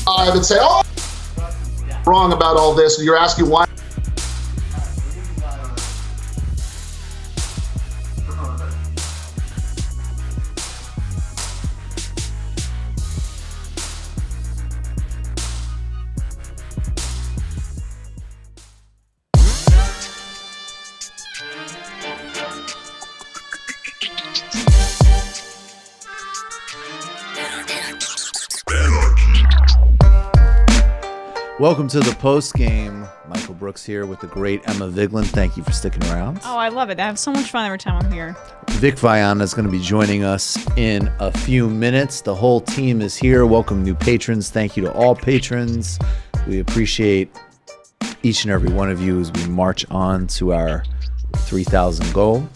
I would say, oh, wrong about all this, and you're asking why. Welcome to the Postgame. Michael Brooks here with the great Emma Vigeland. Thank you for sticking around. Oh, I love it. I have so much fun every time I'm here. Vaiana is going to be joining us in a few minutes. The whole team is here. Welcome new patrons. Thank you to all patrons. We appreciate each and every one of you as we march on to our 3,000 goal.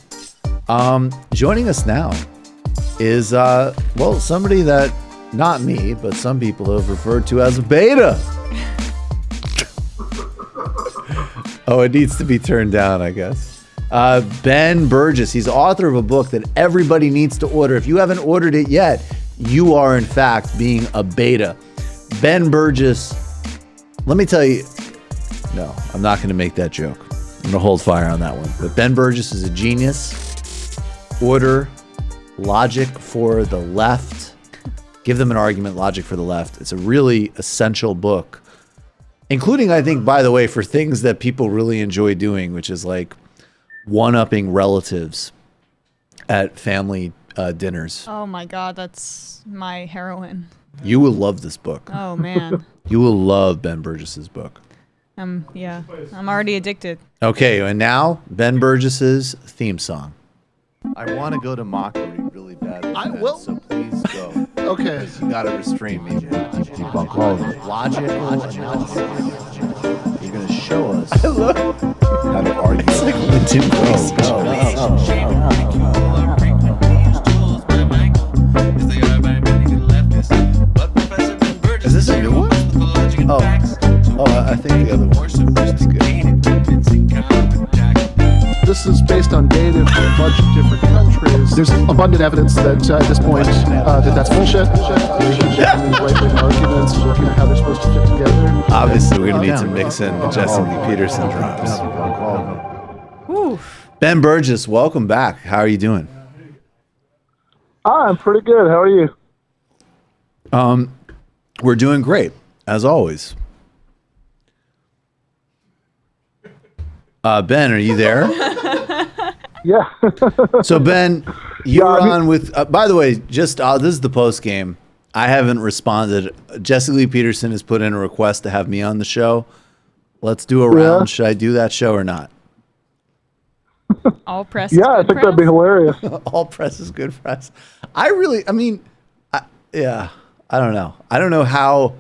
Joining us now is, somebody that, not me, but some people have referred to as a beta. Oh, it needs to be turned down, I guess. Ben Burgis, he's author of a book that everybody needs to order. If you haven't ordered it yet, you are in fact being a beta. Ben Burgis, let me tell you, no, I'm not going to make that joke. I'm going to hold fire on that one. But Ben Burgis is a genius. Order Logic for the Left. Give them an argument, Logic for the Left. It's a really essential book. Including, I think, by the way, for things that people really enjoy doing, which is like one-upping relatives at family dinners. Oh my God, that's my heroine. You will love this book. Oh man. You will love Ben Burgis's book. Yeah, I'm already addicted. Okay, and now Ben Burgis's theme song. I want to go to mockery really badly. I will. So please go. Okay. You gotta restrain me. Logical analysis. You're gonna show us how to argue. It's like Linton Is this a new one? Oh, I think the other one is good. This is based on data from a bunch of different countries. There's abundant evidence that at this point that's bullshit. Right-wing arguments, looking at how they're supposed to fit together. Obviously, we're going to need to mix in the Jesse Lee Peterson drops. Oof. Ben Burgis, welcome back. How are you doing? I'm pretty good. How are you? We're doing great, as always. Ben, are you there? Yeah. So Ben, you're on with. By the way, just this is the post game. I haven't responded. Jesse Lee Peterson has put in a request to have me on the show. Let's do a round. Should I do that show or not? All press. Yeah, I think that'd be hilarious. All press is good press. I don't know. I don't know how.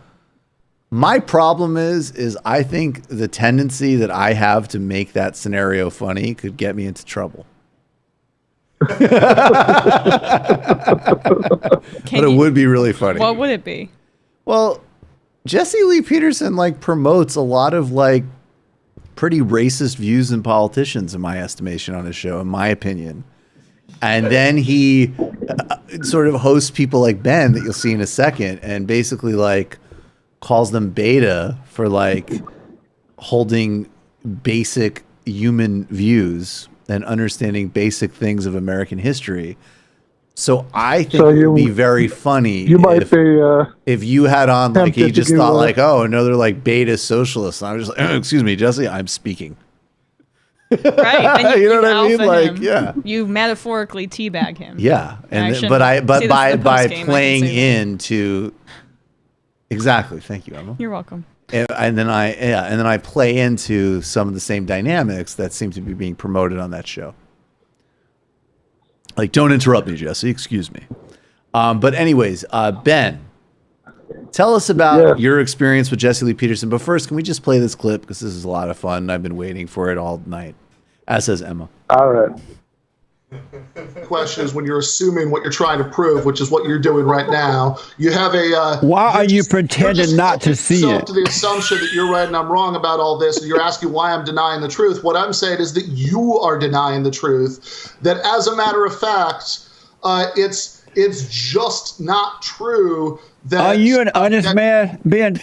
My problem is I think the tendency that I have to make that scenario funny could get me into trouble. But it would be really funny. What would it be? Well, Jesse Lee Peterson promotes a lot of pretty racist views in politicians, in my estimation, on his show, in my opinion. And then he sort of hosts people like Ben that you'll see in a second, and basically calls them beta for holding basic human views and understanding basic things of American history. So I think it would be very funny if you had on he just thought another beta socialist. And I was just excuse me, Jesse, I'm speaking. Right. And you know what I mean? Yeah. You metaphorically teabag him. Yeah. And by playing into exactly. Thank you, Emma. You're welcome. And then I play into some of the same dynamics that seem to be being promoted on that show. Don't interrupt me, Jesse. Excuse me. But anyways, Ben, tell us about your experience with Jesse Lee Peterson. But first, can we just play this clip? Because this is a lot of fun. I've been waiting for it all night, as says Emma. All right. Question is when you're assuming what you're trying to prove, which is what you're doing right now. You have a. Why are you pretending not to see it? To the assumption that you're right and I'm wrong about all this, and you're asking why I'm denying the truth. What I'm saying is that you are denying the truth. That as a matter of fact, it's It's just not true that. Are you an honest man, Ben?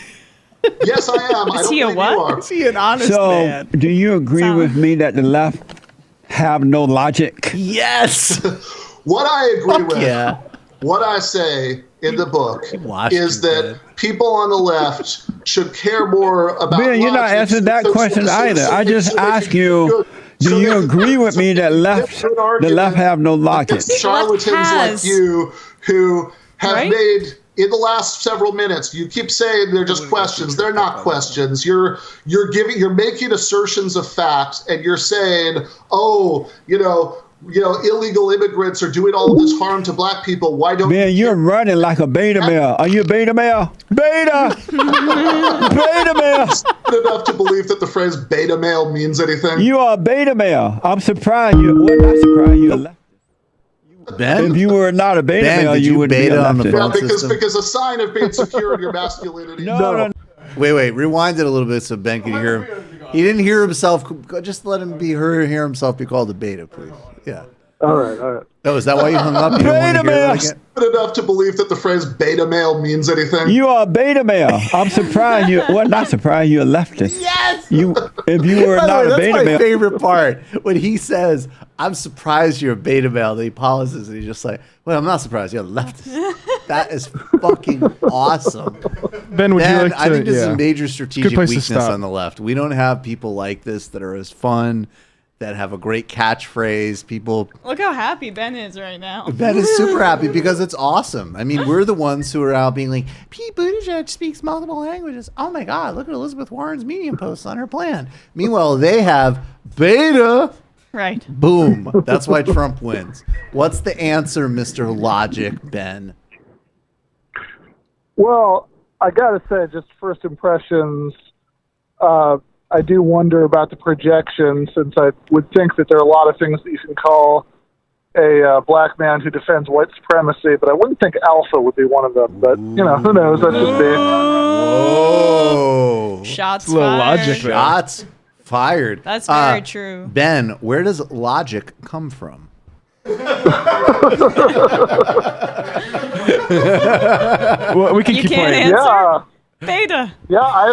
Yes, I am. I Is don't he a believe what? you are. Is he an honest So, man? do you agree with me that the left have no logic? Yes. What I agree with, Yeah. what I say in the book watched is him, that Ben. people on the left should care more about. Ben, you're not logic. answering that question either. I just asked you, do so you they can- agree with me that so they can the get an left argument have no logic? against charlatans has. like you who have Right? made in the last several minutes. You keep saying they're just questions. They're not questions. You're making assertions of fact, and you're saying, oh, illegal immigrants are doing all of this harm to black people. Why don't Ben, you're running like a beta male. Are you a beta male? Beta! Beta male! you enough to believe that the phrase beta male means anything? You are a beta male. I'm surprised you. Well, not surprised you. Ben? If you were not a beta Ben, male, did you you would be beta a on the leftist. phone? Because a sign of being secure in your masculinity. No. Wait. Rewind it a little bit so Ben can hear him. He didn't hear himself. Just let him hear himself be called a beta, please. Yeah. All right. Oh, is that why you hung up? You didn't want to Beta hear that male. again? Enough to believe that the phrase beta male means anything. You are a beta male. I'm surprised you. Well, not surprised you're a leftist. Yes. If you were By the not way, a that's beta my male. favorite part when he says, "I'm surprised you're a beta male." Then he pauses and he's just like, "Well, I'm not surprised you're a leftist." That is fucking awesome. Ben, would you Ben, like to? I think this is yeah. a major strategic place to weakness stop. on the left. We don't have people like this that are as fun, that have a great catchphrase. People. Look how happy Ben is right now. Ben is super happy because it's awesome. I mean, we're the ones who are out being like, Pete Buttigieg speaks multiple languages. Oh my God, look at Elizabeth Warren's Medium posts on her plan. Meanwhile, they have beta. Right. Boom. That's why Trump wins. What's the answer, Mr. Logic, Ben? Well, I gotta say, just first impressions, I do wonder about the projection, since I would think that there are a lot of things that you can call a black man who defends white supremacy, but I wouldn't think alpha would be one of them. But, who knows? That's just me. Oh. Shots It's a little fired. logic there. Shots fired. That's very true. Ben, where does logic come from? Well, we can You keep can't playing. answer. Yeah. Beta. Yeah, I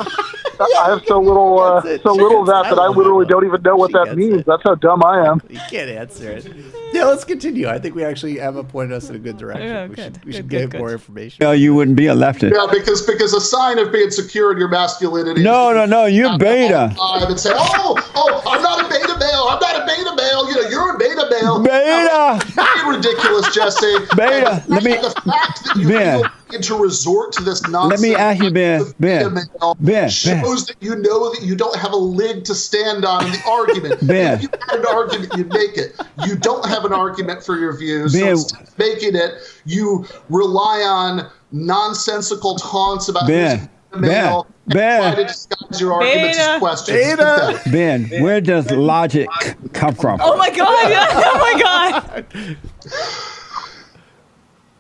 have so little That's it. so little of that I that I love literally that. don't even know what She that gets means. it. That's how dumb I am. You can't answer it. Yeah, let's continue. I think we actually Emma pointed us in a good direction. Yeah, we good. should Good, get good, more good. information. You wouldn't be a leftist. Yeah, because a sign of being secure in your masculinity. No, you're All beta. the time and say, oh, I'm not a beta male. I'm not a beta male. You're a beta male. Beta. You're ridiculous, Jesse. Beta. And the fact that you Ben. feel to resort to this nonsense. Let me ask you, Ben. with beta male Ben. shows that you know that you don't have a leg to stand on in the argument. Ben. If you had an argument, you'd make it. You don't have an argument for your views. So Ben. instead of making it, you rely on nonsensical taunts about Ben. who's a male. Ben. And try to disguise your arguments as Beta. questions. Beta. Ben, where does logic come from? Oh my God. Oh my God.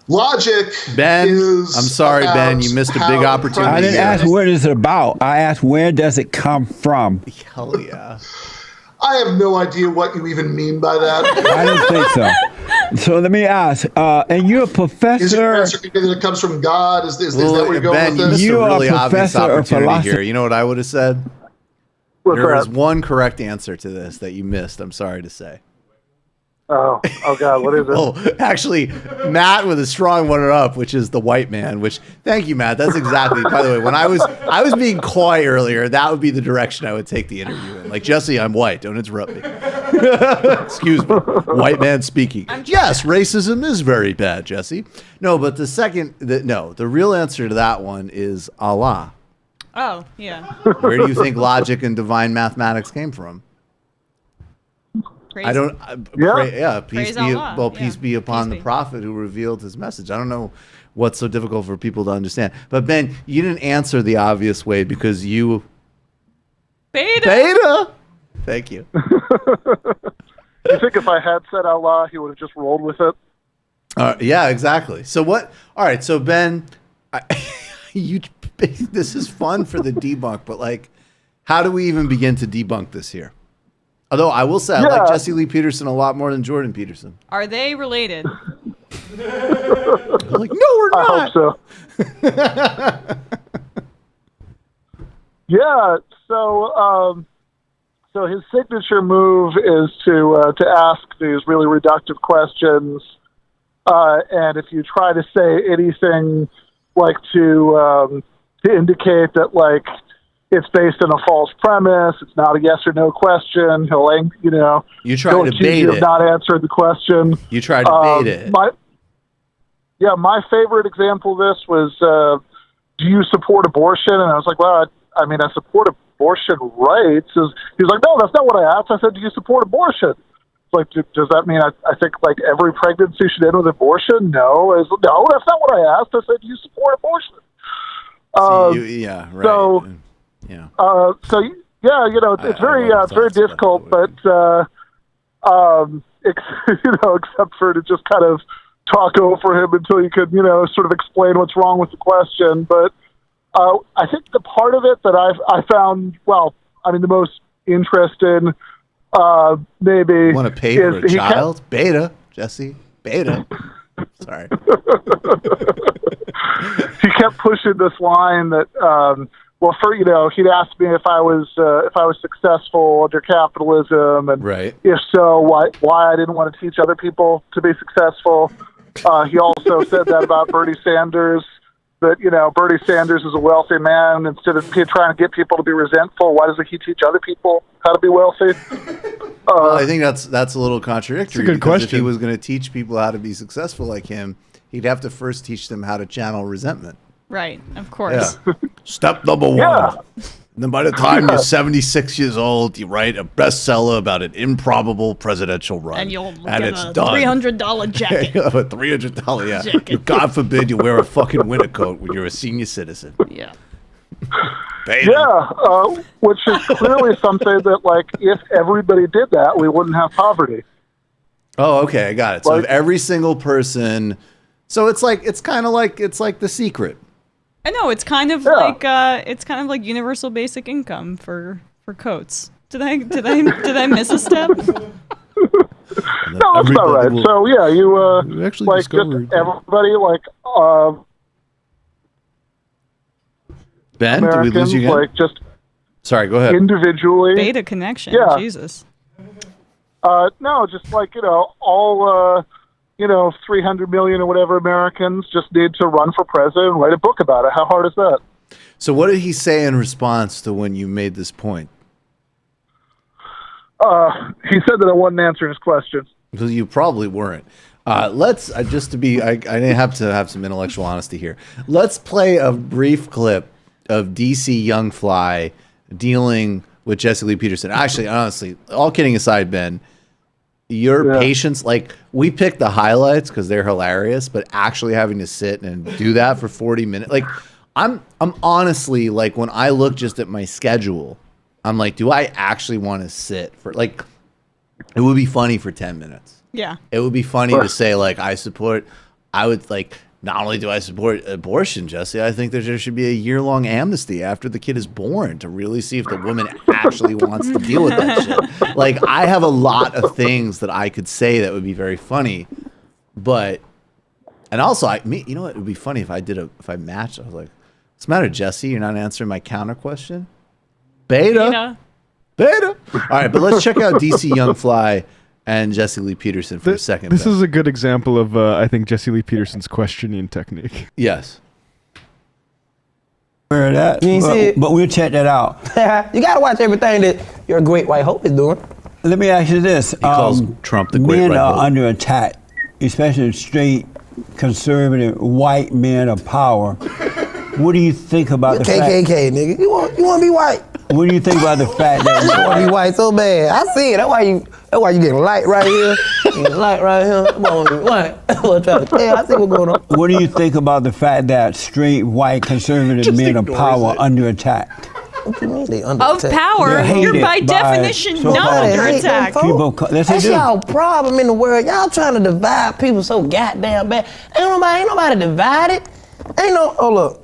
Logic Ben, is I'm sorry, about Ben, you missed a big how opportunity. I didn't Yeah. ask what is it about. I asked where does it come from. Hell yeah. I have no idea what you even mean by that. I didn't think so. So let me ask. And you're a Is your professor. answer that it comes from God? Is that Well, where you're going Ben, with you this? missed You a are a really obvious professor of opportunity philosophy. here. You know what I would have said? What's There is that? one correct answer to this that you missed. I'm sorry to say. Oh God, what is it? Oh, actually, Matt with a strong runner-up, which is the white man. Which, thank you, Matt. That's exactly. By the way, when I was being coy earlier, that would be the direction I would take the interview in. Like, Jesse, I'm white. Don't interrupt me. Excuse me. White man speaking. Yes, racism is very bad, Jesse. No, but the real answer to that one is Allah. Oh, yeah. Where do you think logic and divine mathematics came from? Praise. I don't. Yeah. Peace Praise be. Allah. Well, peace Yeah. be upon Peace the be. prophet who revealed his message. I don't know what's so difficult for people to understand. But Ben, you didn't answer the obvious way because you Beta. beta. Thank you. You think if I had said Allah, he would have just rolled with it? Yeah, exactly. So what? All right. So Ben, this is fun for the debunk, but like, how do we even begin to debunk this here? Although I will say, I like Yeah. Jesse Lee Peterson a lot more than Jordan Peterson. Are they related? Like, no, we're not. I hope so. Yeah. So his signature move is to ask these really reductive questions, and if you try to say anything like to indicate that like it's based on a false premise, it's not a yes or no question, You try to bait you it. have not answered the question. You tried to bait it. My favorite example of this was, do you support abortion? And I was like, well, I support abortion rights. He's like, no, that's not what I asked. I said, do you support abortion? It's like, does that mean I think like every pregnancy should end with abortion? No. No, that's not what I asked. I said, do you support abortion? Yeah, right. So, yeah. It's very difficult, but except for to just kind of talk over him until you could, sort of explain what's wrong with the question. But I think the part of it that I found, the most interesting, maybe. Want to pay for a child? Beta, Jesse. Beta. Sorry. He kept pushing this line that, he'd asked me if I was successful under capitalism, and right. If so, why I didn't want to teach other people to be successful. He also said that about Bernie Sanders, that Bernie Sanders is a wealthy man. Instead of trying to get people to be resentful, why doesn't he teach other people how to be wealthy? I think that's a little contradictory. It's a good question. If he was going to teach people how to be successful like him, he'd have to first teach them how to channel resentment. Right, of course. Yeah. Step number one. Yeah. And then by the time you're 76 years old, you write a bestseller about an improbable presidential run. And you'll get it's a done. $300 jacket. You have a $300, yeah. Jacket. God forbid you wear a fucking winter coat when you're a senior citizen. Yeah. Beta. Yeah, which is clearly something that, like, if everybody did that, we wouldn't have poverty. Oh, okay, I got it. So if every single person, so it's like The Secret. I know it's kind of like universal basic income for coats. Did I miss a step? No, that's about right. So yeah, you actually like just everybody Ben, did we lose you again? Like just sorry, go ahead. Individually, Beta connection. Yeah. Jesus. No, just like all 300 million or whatever Americans just need to run for president and write a book about it. How hard is that? So what did he say in response to when you made this point? He said that I wasn't answering his questions. Because you probably weren't. Let's I didn't have to have some intellectual honesty here. Let's play a brief clip of DC Young Fly dealing with Jesse Lee Peterson. Actually, honestly, all kidding aside, Ben, your patience, like we picked the highlights because they're hilarious, but actually having to sit and do that for 40 minutes, like I'm honestly like when I look just at my schedule, I'm like, do I actually want to sit for like? It would be funny for 10 minutes. Yeah. It would be funny to say like I would like. Not only do I support abortion, Jesse, I think that there should be a year-long amnesty after the kid is born to really see if the woman actually wants to deal with that shit. Like, I have a lot of things that I could say that would be very funny, and also, you know what? It would be funny if I matched. I was like, what's the matter, Jesse? You're not answering my counter question? Beta. All right, but let's check out DC Young Fly and Jesse Lee Peterson for a second. This is a good example of, I think, Jesse Lee Peterson's questioning technique. Yes. That, You ain't see it? but we'll check that out. You gotta watch everything that your great white hope is doing. Let me ask you this. He calls Trump the great men white are hope. under attack, especially straight, conservative, white men of power. What do you think about the KKK, fact? nigga. You want to be white? What do you think about the fact You want to that be white so bad. I see it. That's why you getting light right here. Getting light right here. Come on, what? I see what's going on. what do you think about the fact that straight, white, conservative men of power are under attack? What you mean they under Of attack? power, They're you're hated by by definition so-called- not under Hate them attack. folks. Yes, they That's do. y'all problem in the world. Y'all trying to divide people so goddamn bad. Ain't nobody divided. Ain't no. Oh look.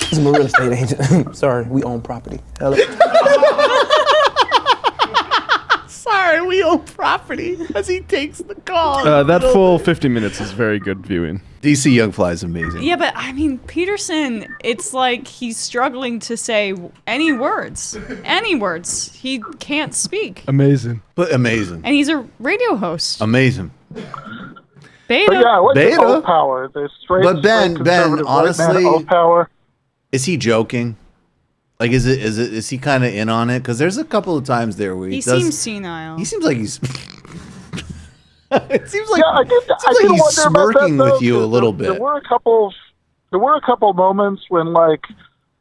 This is my real estate agent. Sorry, we own property. Hello. Sorry. car and we own property as he takes the call. That full 50 minutes is very good viewing. DC Young Fly is amazing. Yeah, but I mean, Peterson, it's like he's struggling to say any words. Any words. He can't speak. Amazing. But amazing. And he's a radio host. Amazing. Beta. But yeah, I like Beta. the O power. The straight, But Ben, conservative white honestly- man O power. Is he joking? Like, is he kind of in on it? Because there's a couple of times there where He does, seems senile. He seems like he's. It seems like, Yeah, I did he's wonder about that, smirking though, with you a 'cause little There bit. were a couple moments when like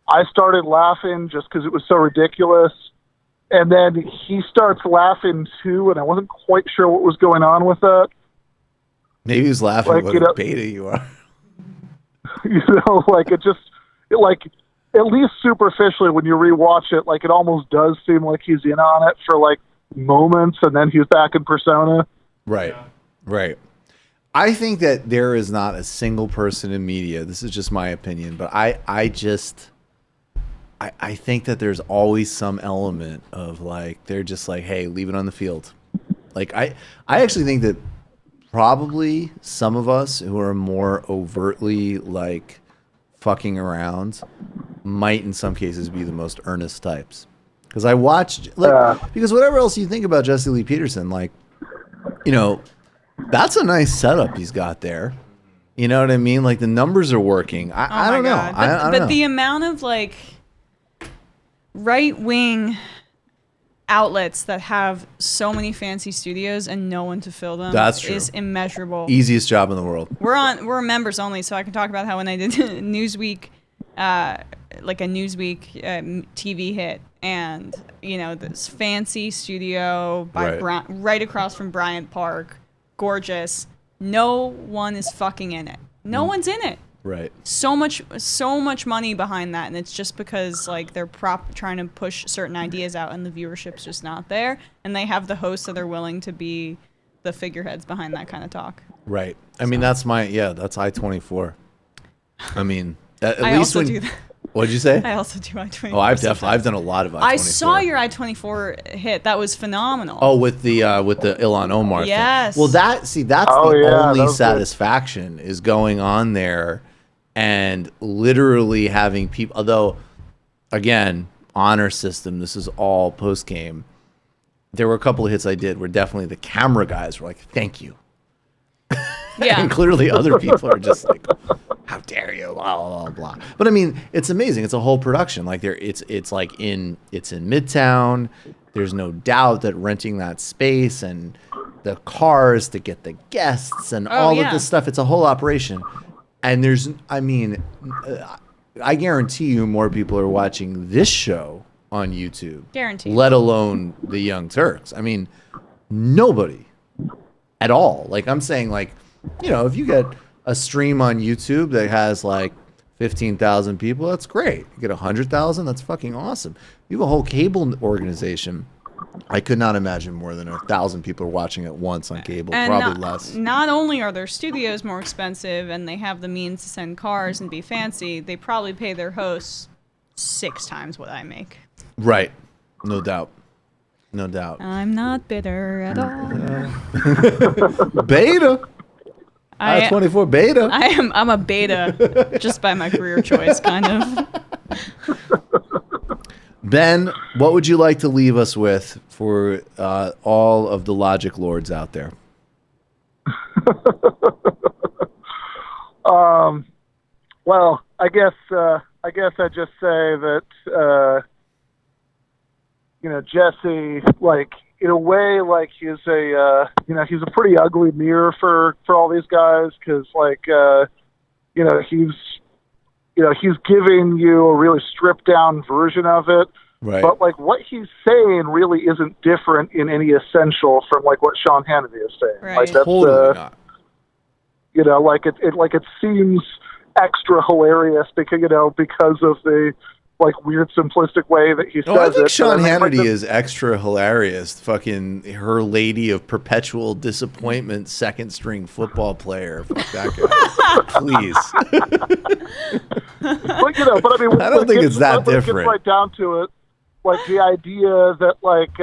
I started laughing just because it was so ridiculous, and then he starts laughing too, and I wasn't quite sure what was going on with that. Maybe he was laughing Like, at you what know- a beta you are. Like like at least superficially when you rewatch it, like it almost does seem like he's in on it for like moments, and then he's back in persona. Right. I think that there is not a single person in media. This is just my opinion, but I think that there's always some element of like they're just like, hey, leave it on the field. Like I actually think that probably some of us who are more overtly like fucking around might in some cases be the most earnest types. Because I watched because whatever else you think about Jesse Lee Peterson, like, you know, that's a nice setup he's got there. You know what I mean? Like the numbers are working. I don't know. But, I don't but know. the amount of like right-wing outlets that have so many fancy studios and no one to fill them That's true. is immeasurable. Easiest job in the world. We're members only, so I can talk about how when I did Newsweek, like a Newsweek TV hit, and you know this fancy studio by Right. right across from Bryant Park, gorgeous. No one is fucking in it. No one's in it. Right. So much money behind that, and it's just because like they're trying to push certain ideas out, and the viewership's just not there, and they have the hosts that are willing to be the figureheads behind that kind of talk. Right. I mean, that's I-24. I mean, at I least also when do that. What'd you say? I also do I-24. Oh, I've sometimes. done a lot of I-24. I saw your I-24 hit. That was phenomenal. Oh, with the Ilhan Omar thing. Yes. Well, that's Oh, the yeah, that only was good. satisfaction is going on there and literally having people. Although, again, honor system. This is all post game. There were a couple of hits I did where definitely the camera guys were like, "Thank you." Yeah. And clearly other people are just like, how dare you, blah, blah, blah. But I mean, it's amazing. It's a whole production. Like it's in Midtown. There's no doubt that renting that space and the cars to get the guests and all of this stuff, it's a whole operation. And I guarantee you more people are watching this show on YouTube. Guaranteed. Let alone the Young Turks. I mean, nobody at all. Like I'm saying, like, you know, if you get a stream on YouTube that has like 15,000 people, that's great. You get 100,000, that's fucking awesome. You have a whole cable organization. I could not imagine more than 1,000 people are watching at once on cable, And probably less. Not only are their studios more expensive and they have the means to send cars and be fancy, they probably pay their hosts 6 times what I make. Right. No doubt. No doubt. I'm not bitter at all. Beta. I-24 beta. I'm a beta just by my career choice, kind of. Ben, what would you like to leave us with for all of the logic lords out there? Well, I guess I'd just say that Jesse, like in a way, like he's a he's a pretty ugly mirror for all these guys because he's giving you a really stripped down version of it. Right. But like what he's saying really isn't different in any essential from like what Sean Hannity is saying. Right. Like that's Totally not. It seems extra hilarious because of the like weird simplistic way that he says it. I think Sean But I mean, Hannity is extra hilarious. Fucking her lady of perpetual disappointment, second string football player. Fuck that guy. Please. but I mean, I don't think it's that when it different. gets right down to it, like the idea that like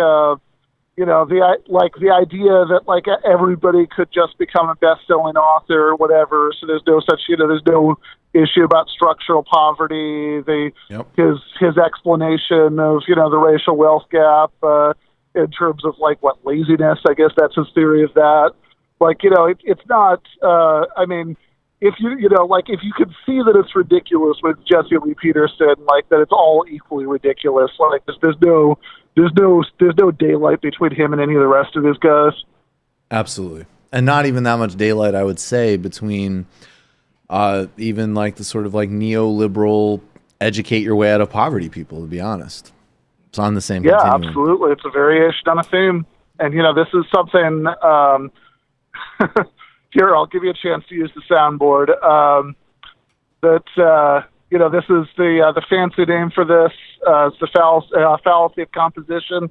the idea that like everybody could just become a best-selling author or whatever. So there's no such, there's no issue about structural poverty. His explanation of, the racial wealth gap in terms of like what laziness, I guess that's his theory of that. Like, it's not, I mean, if if you could see that it's ridiculous with Jesse Lee Peterson, like that it's all equally ridiculous. Like there's no daylight between him and any of the rest of his guys. Absolutely. And not even that much daylight, I would say, between even like the sort of like neoliberal educate your way out of poverty people, to be honest. It's on the same continuum. Absolutely. It's a variation on a theme. And, this is something, here, I'll give you a chance to use the soundboard. This is the fancy name for this. It's the fallacy of composition.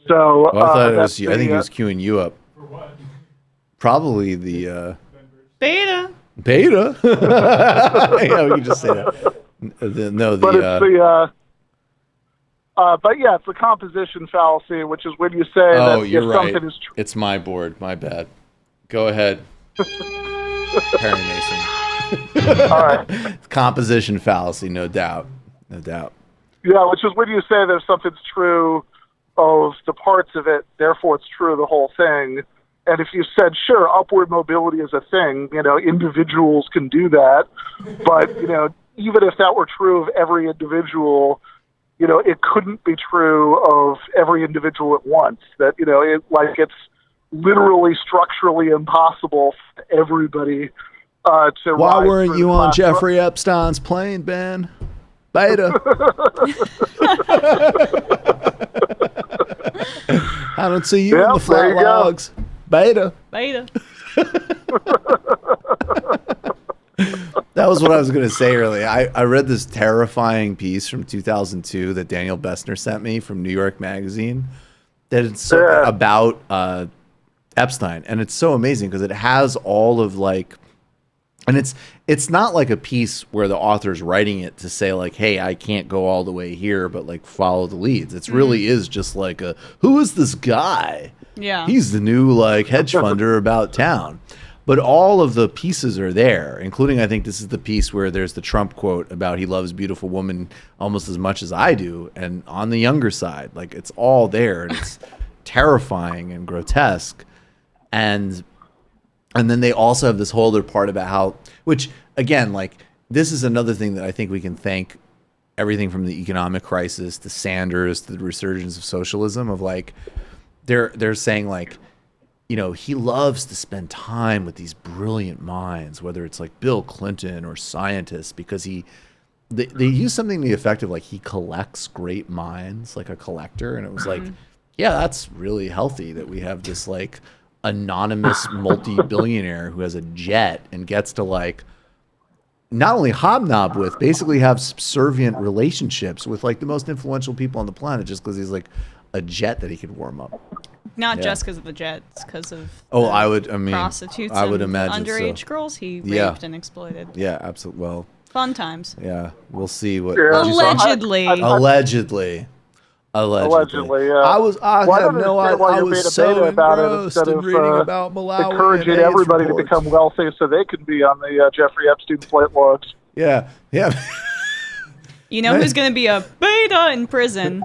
So I thought I think he was queuing you up. For what? Probably the beta. Beta. Yeah, we can just say that. It's the composition fallacy, which is when you say that you're if right. something is true. It's my board. My bad. Go ahead. Perry Mason. All right. Composition fallacy, no doubt. No doubt. Yeah, which is when you say that if something's true of the parts of it, therefore it's true of the whole thing. And if you said, sure, upward mobility is a thing, individuals can do that. But, even if that were true of every individual, it couldn't be true of every individual at once. That, it's literally structurally impossible for everybody to Why rise weren't through you the on class Jeffrey Epstein's plane, Ben? Beta. I don't see you in the flight logs. Beta. That was what I was going to say earlier. I read this terrifying piece from 2002 that Daniel Bessner sent me from New York Magazine that it's about Epstein. And it's so amazing because it has all of like, and it's not like a piece where the author's writing it to say like, hey, I can't go all the way here, but like follow the leads. It really is just like who is this guy? Yeah. He's the new like hedge funder about town. But all of the pieces are there, including I think this is the piece where there's the Trump quote about he loves beautiful women almost as much as I do. And on the younger side, like it's all there and it's terrifying and grotesque. And then they also have this whole other part about how, which again, like this is another thing that I think we can thank everything from the economic crisis to Sanders to the resurgence of socialism of like, they're saying like, he loves to spend time with these brilliant minds, whether it's like Bill Clinton or scientists, because they use something to the effect of like he collects great minds, like a collector. And it was like, yeah, that's really healthy that we have this like anonymous multi-billionaire who has a jet and gets to like not only hobnob with, basically have subservient relationships with like the most influential people on the planet just because he's like a jet that he could warm up. Not just because of the jets, because of prostitutes I would and imagine underage girls he raped and exploited. Yeah, absolutely. Well, fun times. Yeah, we'll see what. Yeah. Allegedly. Allegedly. Yeah. I have no idea. I was so engrossed in reading about Malawi encouraging and AIDS everybody reports. to become wealthy so they can be on the Jeffrey Epstein flight logs. Yeah. You know who's going to be a beta in prison?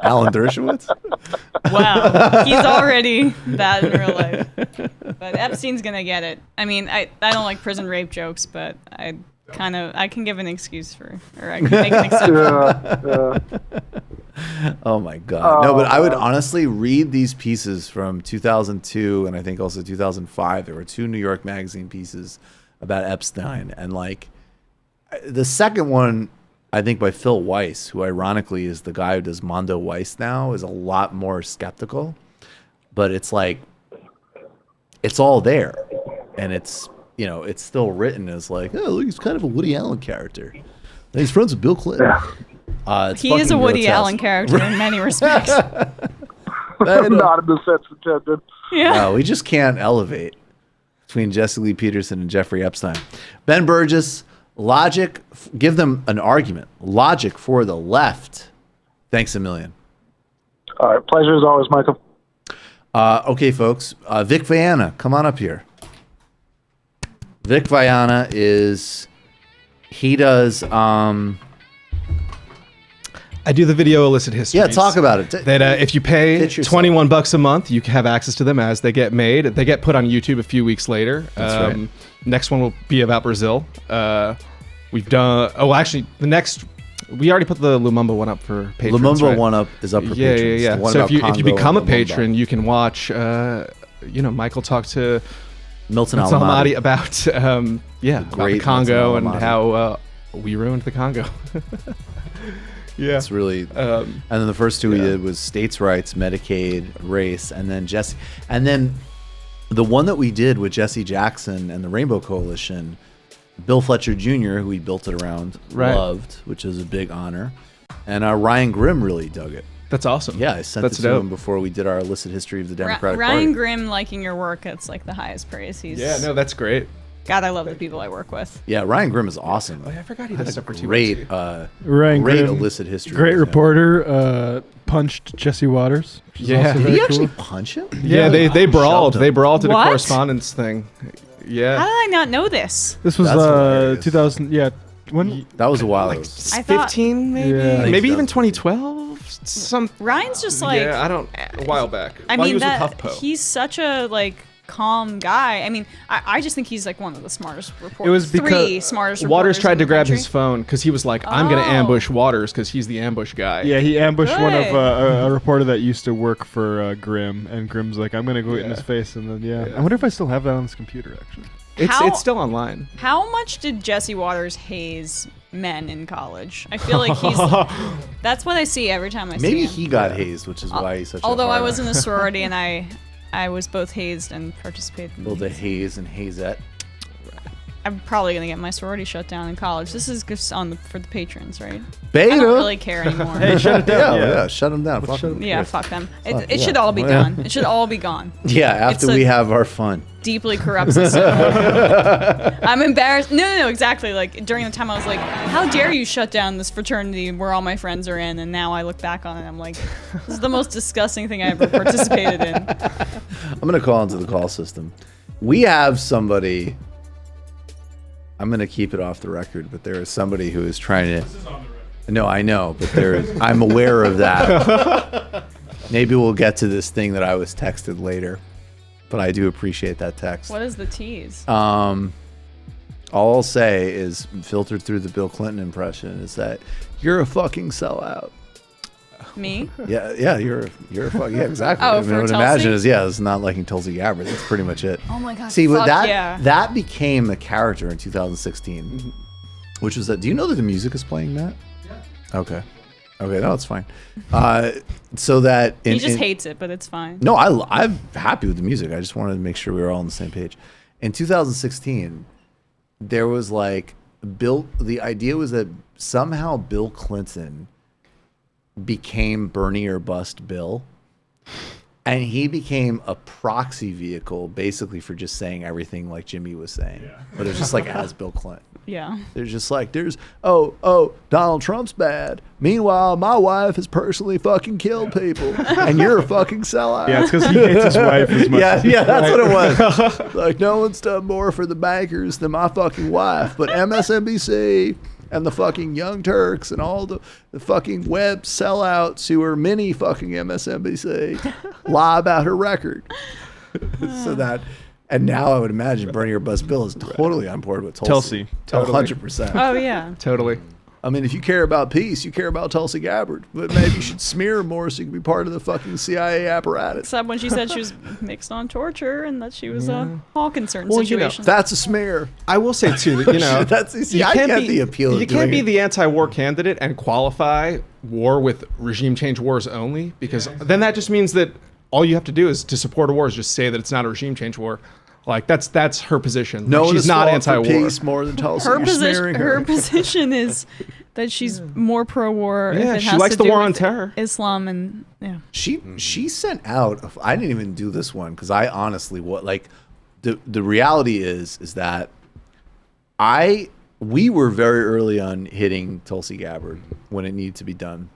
Alan Dershowitz? Wow. He's already that in real life. But Epstein's going to get it. I mean, I don't like prison rape jokes, but I can give an excuse or I can make an exception. Oh my God. No, but I would honestly read these pieces from 2002 and I think also 2005. There were 2 New York Magazine pieces about Epstein. And like the second one, I think by Phil Weiss, who ironically is the guy who does Mondo Weiss now, is a lot more skeptical. But it's like, it's all there. And it's, it's still written as like, oh, look, he's kind of a Woody Allen character. And he's friends with Bill Clinton. He is a Woody Allen character in many respects. Not in the sense intended. Yeah. We just can't elevate between Jesse Lee Peterson and Jeffrey Epstein. Ben Burgis, logic, give them an argument. Logic for the left Thanks a million. All right, pleasure as always, Michael. Okay, folks. Vic Vaiana, come on up here. Vic Vaiana he does I do the video illicit histories. yeah, talk about it. That if you pay Pitch yourself. $21 a month, you can have access to them as they get made. They get put on YouTube a few weeks later. That's right. Next one will be about Brazil. We've done. Oh, actually, the next. We already put the Lumumba one up for patrons. Lumumba right? one up is up for Yeah, patrons. yeah, The yeah. one So about if you Congo become a and Lumumba. patron, you can watch. Michael talk to Milton Alamaty Alamaty. about about the great Congo Milton and Alamaty. how we ruined the Congo. Yeah. It's really, and then the first two we did was states' rights, Medicaid, race, and then Jesse. And then the one that we did with Jesse Jackson and the Rainbow Coalition, Bill Fletcher Jr., who we built it around, Right. loved, which is a big honor. And Ryan Grimm really dug it. That's awesome. Yeah, I sent That's it to dope. him before we did our illicit history of the Democratic Party. Ryan Grimm liking your work, it's like the highest praise. Yeah, no, that's great. God, I love the people I work with. Yeah, Ryan Grimm is awesome. Oh, yeah, I forgot he does stuff for Great, Ryan great Grimm, illicit history. Great of him. reporter. Punched Jesse Waters. Which is Yeah. also Did Did very he actually cool. punch him? Yeah, they brawled. Shoved him. They brawled at a What? correspondence thing. How Yeah. did I not know this? This was That's hilarious. 2000. Yeah, when That was a while ago. I thought 15 maybe? Yeah. I think Maybe so. even 2012? Some Ryan's just like, yeah, I don't a while back. I While he mean, was with that HuffPo. he's such a calm guy. I mean, I just think he's like one of the smartest reporters. It was three because smartest Waters reporters tried in to the grab country. his phone because he was like, I'm going to Oh. ambush Waters because he's the ambush guy. yeah, he ambushed one of Good. a reporter that used to work for Grimm, and Grimm's like, I'm gonna go get in Yeah. his face, and then Yeah. I wonder if I still have that on this computer actually. How- It's still online. How much did Jesse Waters haze men in college? I feel like he's. That's what I see every time I see Maybe him. he got hazed, which is why he's such Although a I hard was on. in a sorority and I was both hazed and participated in Build the a haze and hazette. I'm probably gonna get my sorority shut down in college. This is just for the patrons, right? Beta. I don't really care anymore. Hey, shut it down. Yeah, shut him down. Fuck shut him. him- yeah, fuck them. It yeah. should all be Well, yeah. gone. It should all be gone. Yeah, after It's we a- have our fun. Deeply corrupt system. I'm embarrassed. No, exactly. Like during the time I was like, how dare you shut down this fraternity where all my friends are in? And now I look back on it, I'm like, this is the most disgusting thing I ever participated in. I'm going to call into the call system. We have somebody. I'm going to keep it off the record, but there is somebody who is trying to. No, I know, but I'm aware of that. Maybe we'll get to this thing that I was texted later, but I do appreciate that text. What is the tease? All I'll say is, filtered through the Bill Clinton impression, is that you're a fucking sellout. Me? Yeah, you're a fucking, yeah, exactly. Oh, I mean, for I would Tulsi? imagine is, it's not liking Tulsi Gabbard. That's pretty much it. Oh my God. See, with fuck that yeah. that became a character in 2016, which was that. Do you know that the music is playing that? Yeah. Okay, no, it's fine. So that He just hates it, but it's fine. No, I'm happy with the music. I just wanted to make sure we were all on the same page. In 2016, there was like the idea was that somehow Bill Clinton became Bernie or bust Bill. And he became a proxy vehicle basically for just saying everything like Jimmy was saying. Yeah. But it's just like as Bill Clinton. Yeah. They're just like, Donald Trump's bad. Meanwhile, my wife has personally fucking killed people. And you're a fucking sellout. Yeah, it's because he hates his wife as much. Yeah, that's what it was. Like, no one's done more for the bankers than my fucking wife. But MSNBC and the fucking Young Turks and all the fucking web sellouts who are mini fucking MSNBC lie about her record. So that, and now I would imagine Bernie or Buzz Bill is totally on board with Tulsi. Totally. 100%. Oh yeah. Totally. I mean, if you care about peace, you care about Tulsi Gabbard. But maybe you should smear her more so you can be part of the fucking CIA apparatus. Except when she said she was mixed on torture and that she was a hawk in certain Well, you know, situations. That's a smear. I will say too that I get the appeal. You can't be the anti-war candidate and qualify war with regime change wars only, because then that just means that all you have to do is to support a war is just say that it's not a regime change war. Like that's her position. No, Like, she's not anti-war. Peace more than Tulsi. You're smearing her. Her position is that she's more pro-war. Yeah, if it she has likes to the do war with on terror. Islam and yeah. She sent out. I didn't even do this one because I honestly the reality is that we were very early on hitting Tulsi Gabbard when it needed to be done.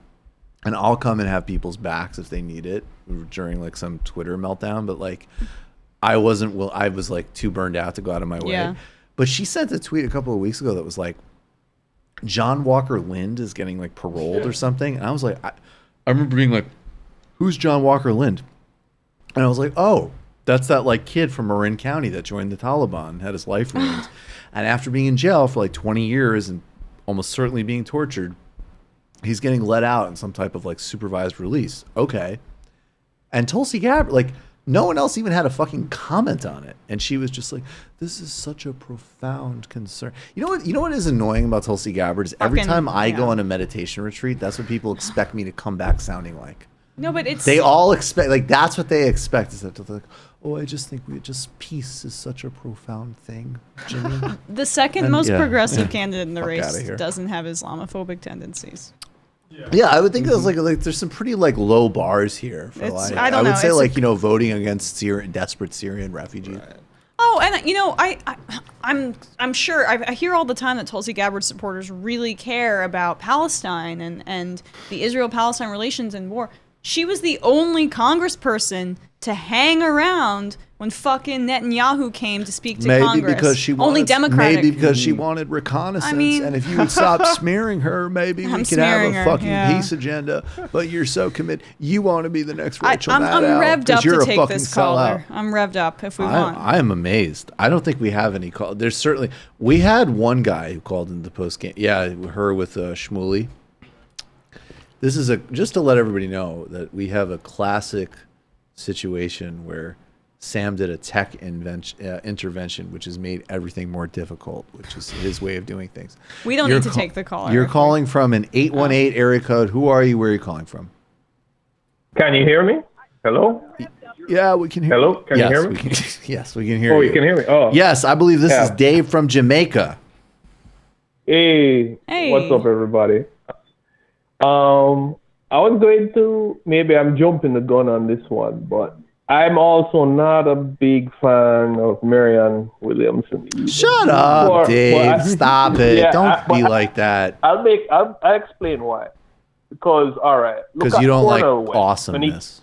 and I'll come and have people's backs if they need it during like some Twitter meltdown. But like, I was like too burned out to go out of my way. Yeah. But she sent a tweet a couple of weeks ago that was like, John Walker Lind is getting like paroled or something. And I was like, I remember being like, who's John Walker Lind? And I was like, oh, that's that like kid from Marin County that joined the Taliban, had his life ruined. And after being in jail for like 20 years and almost certainly being tortured, he's getting let out in some type of like supervised release. Okay. And Tulsi Gabbard, like, no one else even had a fucking comment on it. And she was just like, this is such a profound concern. You know what is annoying about Tulsi Gabbard is every time I go on a meditation retreat, that's what people expect me to come back sounding like. No, but it's... They all expect, like, that's what they expect. Is that they're like, oh, I just think peace is such a profound thing, Jimmy. The second most progressive candidate in the Fuck race outta here. doesn't have Islamophobic tendencies. Yeah, I would think there's like there's some pretty like low bars here. For I don't know. would say It's like voting against desperate Syrian refugees. Oh, and I'm sure I hear all the time that Tulsi Gabbard supporters really care about Palestine and the Israel-Palestine relations and war. She was the only congressperson to hang around when fucking Netanyahu came to speak to Congress. Only Democratic. Maybe because she wanted reconnaissance. And if you would stop smearing her, maybe we could have a fucking peace agenda. But you're so committed. You want to be the next Rachel Maddow. I'm revved up to take this caller. Sellout. I'm revved up if we want. I am amazed. I don't think we have any call. There's certainly we had one guy who called in the post game. Yeah, her with Shmuley. This is just to let everybody know that we have a classic situation where Sam did a tech intervention, which has made everything more difficult, which is his way of doing things. We don't need to take the caller. You're calling from an 818 area code. Who are you? Where are you calling from? Can you hear me? Hello? Yeah, we can hear you. Hello? Can you hear me? Yes, we can hear you. Oh, you can hear me? Oh. Yes, I believe this is Dave from Jamaica. Hey. What's up, everybody? I was going to, maybe I'm jumping the gun on this one, but I'm also not a big fan of Marianne Williamson either. Shut up, Dave. Stop it. Yeah, don't be like that. I'll explain why. Because, all right. Because you don't like awesomeness.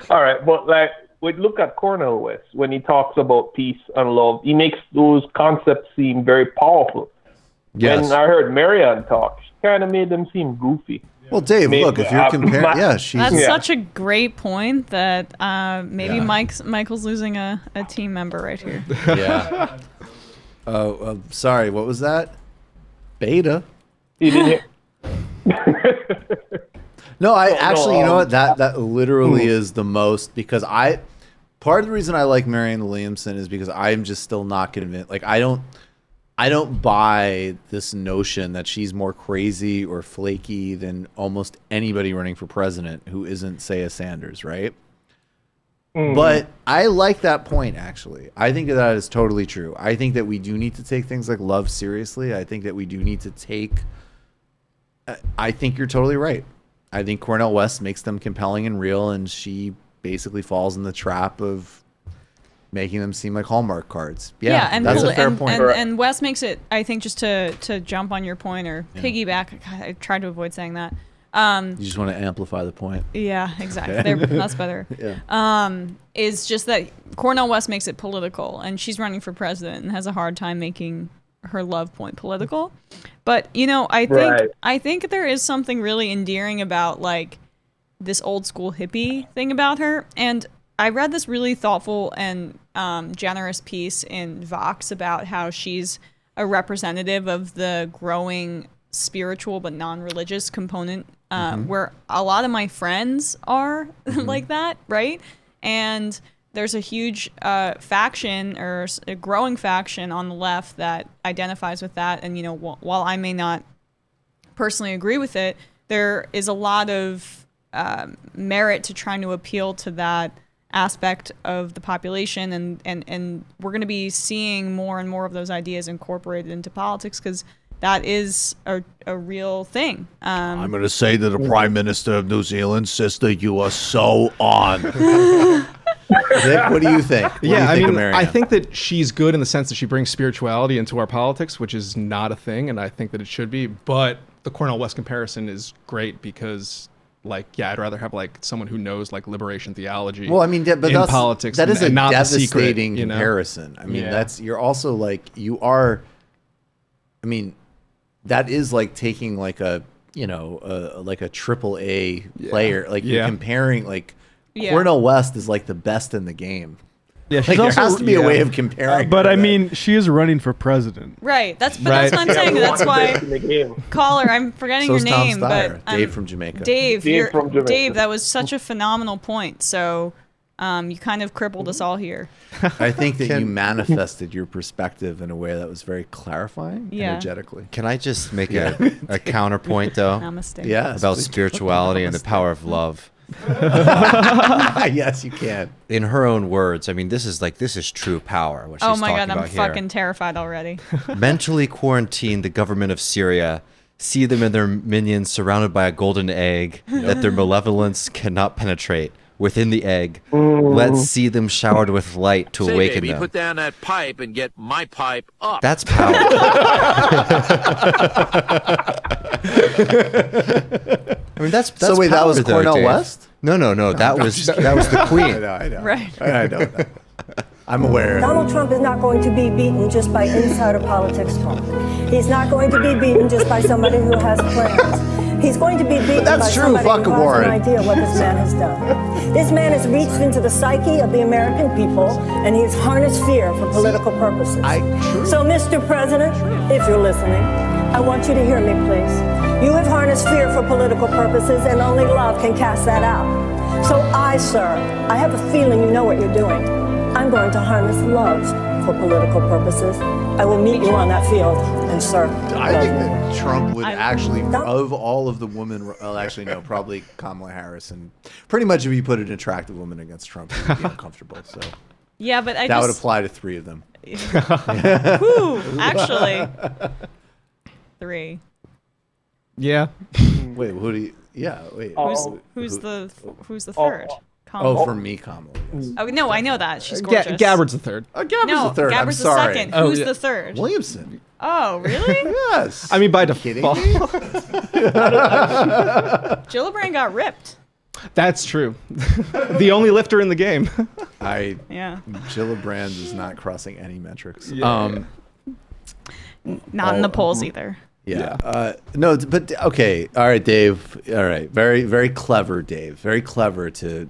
All right, but like, look at Cornel West when he talks about peace and love. He makes those concepts seem very powerful. Yes. When I heard Marianne talk, she kind of made them seem goofy. Well, Dave, look, if you're comparing, that's such a great point that maybe Michael's losing a team member right here. Yeah. Sorry, what was that? Beta. You didn't hear? No, you know what? That literally is the most, because part of the reason I like Marianne Williamson is because I'm just still not convinced. Like, I don't buy this notion that she's more crazy or flaky than almost anybody running for president who isn't, say, a Sanders, right? But I like that point, actually. I think that is totally true. I think that we do need to take things like love seriously. I think that we do need to take... I think you're totally right. I think Cornel West makes them compelling and real, and she basically falls in the trap of making them seem like Hallmark cards. Yeah, and that's a fair point. And Wes makes it, I think, just to jump on your point or piggyback. I tried to avoid saying that. You just want to amplify the point. Yeah, exactly. That's better. Is just that Cornel West makes it political, and she's running for president and has a hard time making her love point political. But I think there is something really endearing about like this old school hippie thing about her. And I read this really thoughtful and generous piece in Vox about how she's a representative of the growing spiritual but non-religious component where a lot of my friends are like that, right? And there's a huge faction or a growing faction on the left that identifies with that. And, while I may not personally agree with it, there is a lot of merit to trying to appeal to that aspect of the population. And we're going to be seeing more and more of those ideas incorporated into politics because that is a real thing. I'm going to say to the Prime Minister of New Zealand, sister, you are so on. Vic, what do you think? I think that she's good in the sense that she brings spirituality into our politics, which is not a thing, and I think that it should be. But the Cornell West comparison is great because, like, yeah, I'd rather have like someone who knows like liberation theology. Well, I mean, but in that's, politics, that is and a not devastating the secret, comparison. I mean, Yeah. you're also like, you are, I mean, that is like taking like a, like a triple A player. Like you're comparing like Cornell West is like the best in the game. Yeah, Like, there has to be a way of comparing. But her I to mean, she is running for president. Right. That's what I'm saying. That's why. Caller, I'm forgetting So's your Tom name, Steyer, but Dave from Jamaica. Dave, Dave from Jamaica. Dave, that was such a phenomenal point. So, you kind of crippled us all here. I think that you manifested your perspective in a way that was very clarifying energetically. Can I just make a counterpoint though? Namaste. Yeah. About spirituality and the power of love. Yes, you can. In her own words, I mean, this is true power. What she's Oh my talking God, I'm about here. fucking terrified already. Mentally quarantine the government of Syria. See them and their minions surrounded by a golden egg that their malevolence cannot penetrate. Within the egg, let's see them showered with light to awaken baby, them. put down that pipe and get my pipe up. That's power. I mean, that's So wait, that power, was though, Cornell Dave. West? No. That was the queen. I know. Right. I know. I'm aware. Donald Trump is not going to be beaten just by insider politics talk. He's not going to be beaten just by somebody who has plans. He's going to be beaten by somebody who has an idea what this man has done. This man has reached into the psyche of the American people, and he's harnessed fear for political purposes. So, Mr. President, if you're listening, I want you to hear me, please. You have harnessed fear for political purposes, and only love can cast that out. So sir, I have a feeling you know what you're doing. I'm going to harness love for political purposes. I will meet you on that field, and sir, I think that Trump would actually, of all of the women, well, actually no, probably Kamala Harris, and pretty much if you put an attractive woman against Trump, he would be uncomfortable. So Yeah, but that would apply to 3 of them. Whew, actually, 3. Yeah. Wait, who do you? Yeah, wait. Who's the third? Oh, for me, Kamala. Yes. Oh no, I know that she's gorgeous. Gabbard's the third. Gabbard's No, the third. Gabbard's I'm sorry. the second. Oh, Who's yeah. the third? Williamson. Oh, really? Yes. I mean, by kidding default. me? Gillibrand got ripped. That's true. The only lifter in the game. Yeah. Gillibrand is not crossing any metrics. Yeah. Not in the polls either. Yeah. No, but okay. All right, Dave. All right. Very, very clever, Dave. Very clever to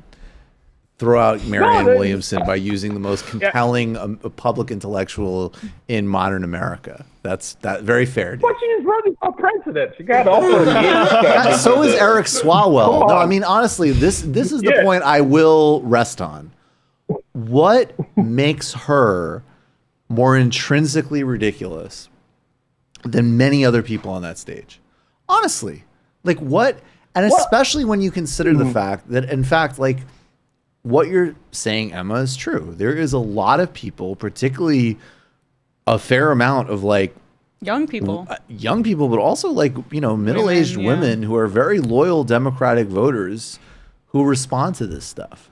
throw out Marianne Williamson by using the most compelling public intellectual in modern America. That's very fair, Dave. But she's running for president. She got offered. So is Eric Swalwell. No, I mean, honestly, this is the point I will rest on. What makes her more intrinsically ridiculous than many other people on that stage? Honestly, like what? And especially when you consider the fact that, in fact, like what you're saying, Emma, is true. There is a lot of people, particularly a fair amount of like young people, but also like, middle-aged women who are very loyal Democratic voters who respond to this stuff.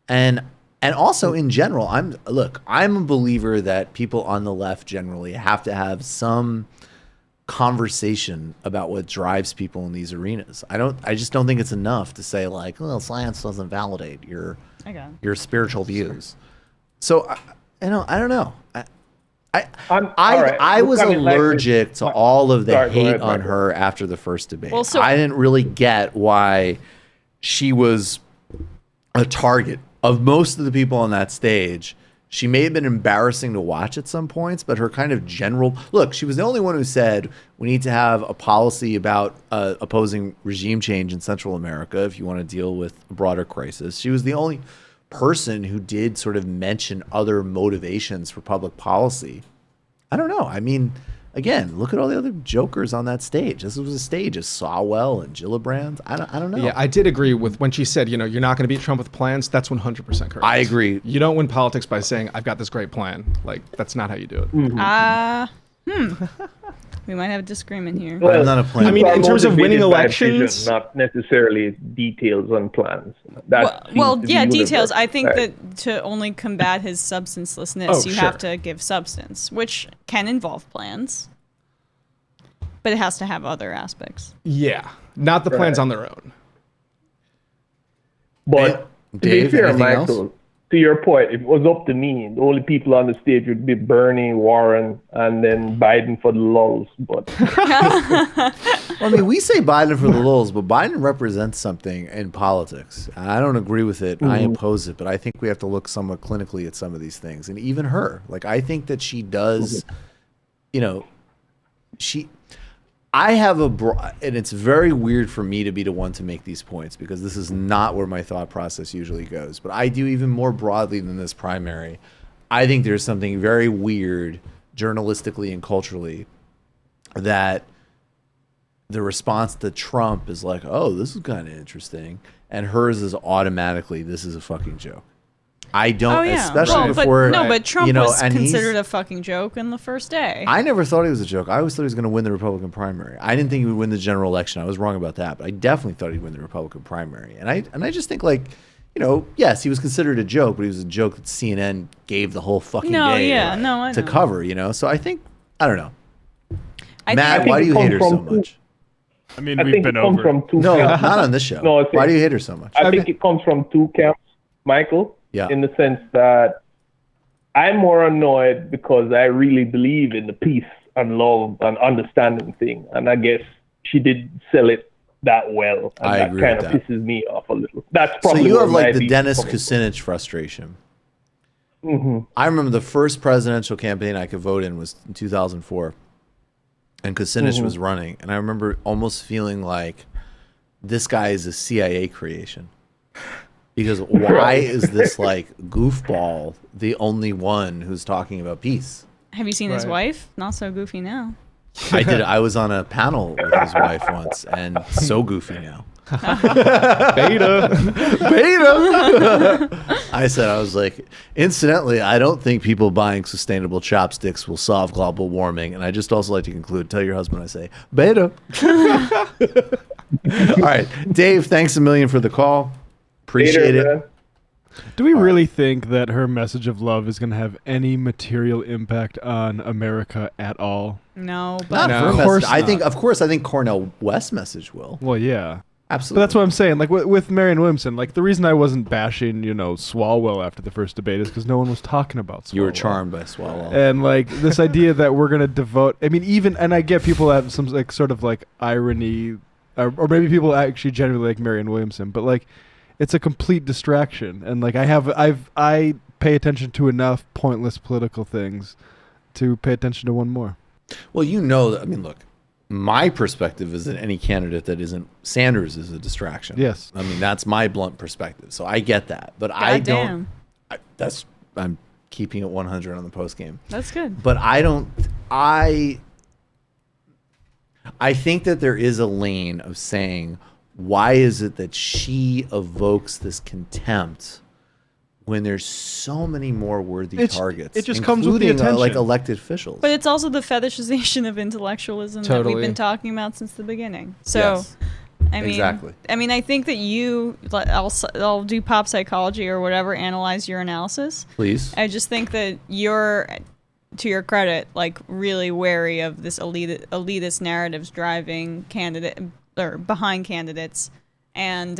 And also in general, I'm a believer that people on the left generally have to have some conversation about what drives people in these arenas. I just don't think it's enough to say like, well, science doesn't validate your spiritual views. So I don't know. I was allergic to all of the hate on her after the first debate. Well, so I didn't really get why she was a target of most of the people on that stage. She may have been embarrassing to watch at some points, but her kind of general look, she was the only one who said we need to have a policy about opposing regime change in Central America if you want to deal with a broader crisis. She was the only person who did sort of mention other motivations for public policy. I don't know. I mean, again, look at all the other jokers on that stage. This was a stage of Swalwell and Gillibrand. I don't know. Yeah, I did agree with when she said, you're not going to beat Trump with plans. That's 100% correct. I agree. You don't win politics by saying, I've got this great plan. Like, that's not how you do it. We might have a disagreement here. Well, I'm not a plan. I mean, in terms of winning motivated by elections, vision, not necessarily details on plans. Details. I think that to only combat his substancelessness, you have to give substance, which can involve plans. But it has to have other aspects. Yeah, not the plans Right. on their own. But to Dave, be fair, anything Michael, else? to your point, if it was up to me, the only people on the stage would be Bernie, Warren, and then Biden for the lulz. But Well, I mean, we say Biden for the lulz, but Biden represents something in politics. I don't agree with it. I oppose it, but I think we have to look somewhat clinically at some of these things. And even her, like, I think that she does, you know, I have and it's very weird for me to be the one to make these points because this is not where my thought process usually goes. But I do even more broadly than this primary. I think there's something very weird journalistically and culturally that the response to Trump is like, oh, this is kind of interesting. And hers is automatically, this is a fucking joke. I don't, especially before. But Trump you know, was and considered a fucking joke in the first day. I never thought he was a joke. I always thought he was going to win the Republican primary. I didn't think he would win the general election. I was wrong about that, but I definitely thought he'd win the Republican primary. And I just think, like, you know, yes, he was considered a joke, but he was a joke that CNN gave the whole fucking day to cover. You know, so I think I don't know. Matt, why do you hate her so much? I mean, we've been over. No, not on this show. No, why do you hate her so much? I think it comes from two camps, Michael. Yeah. In the sense that I'm more annoyed because I really believe in the peace and love and understanding thing, and I guess she did sell it that well, and I that agree kind with of that. pisses me off a little. That's So probably you have where like my the beef Dennis comes from. Kucinich frustration. Mm-hmm. I remember the first presidential campaign I could vote in was in 2004, and Kucinich was running, and I remember almost feeling like this guy is a CIA creation. Because why is this like goofball the only one who's talking about peace? Have you seen his wife? Not so goofy now. I did. I was on a panel with his wife once, and so goofy now. Beta. I said, I was like, incidentally, I don't think people buying sustainable chopsticks will solve global warming. And I just also like to conclude, tell your husband I say, beta. All right. Dave, thanks a million for the call. Appreciate it. Man. Do we really think that her message of love is going to have any material impact on America at all? No, Not but her Of message. course I think, not. of course, I think Cornel West's message will. Well, yeah. Absolutely. But that's what I'm saying. Like with Marianne Williamson, like the reason I wasn't bashing, you know, Swalwell after the first debate is because no one was talking about Swalwell. You were charmed by Swalwell. And like this idea that we're gonna devote. I mean, even and I get people have some like sort of like irony, or maybe people actually genuinely like Marianne Williamson, but like it's a complete distraction. And like I pay attention to enough pointless political things to pay attention to one more. Well, you know that. I mean, look. My perspective is that any candidate that isn't Sanders is a distraction. Yes. I mean, that's my blunt perspective. So I get that. But Goddamn. I'm keeping it 100 on the post game. That's good. But I think that there is a lane of saying, why is it that she evokes this contempt when there's so many more worthy targets? It just comes with the including, attention. like elected officials. But it's also the fetishization of intellectualism that Totally. we've been talking about since the beginning. So, Yes. I mean, Exactly. I think that I'll do pop psychology or whatever, analyze your analysis. Please. I just think that you're, to your credit, like really wary of this elitist narratives driving candidate or behind candidates. And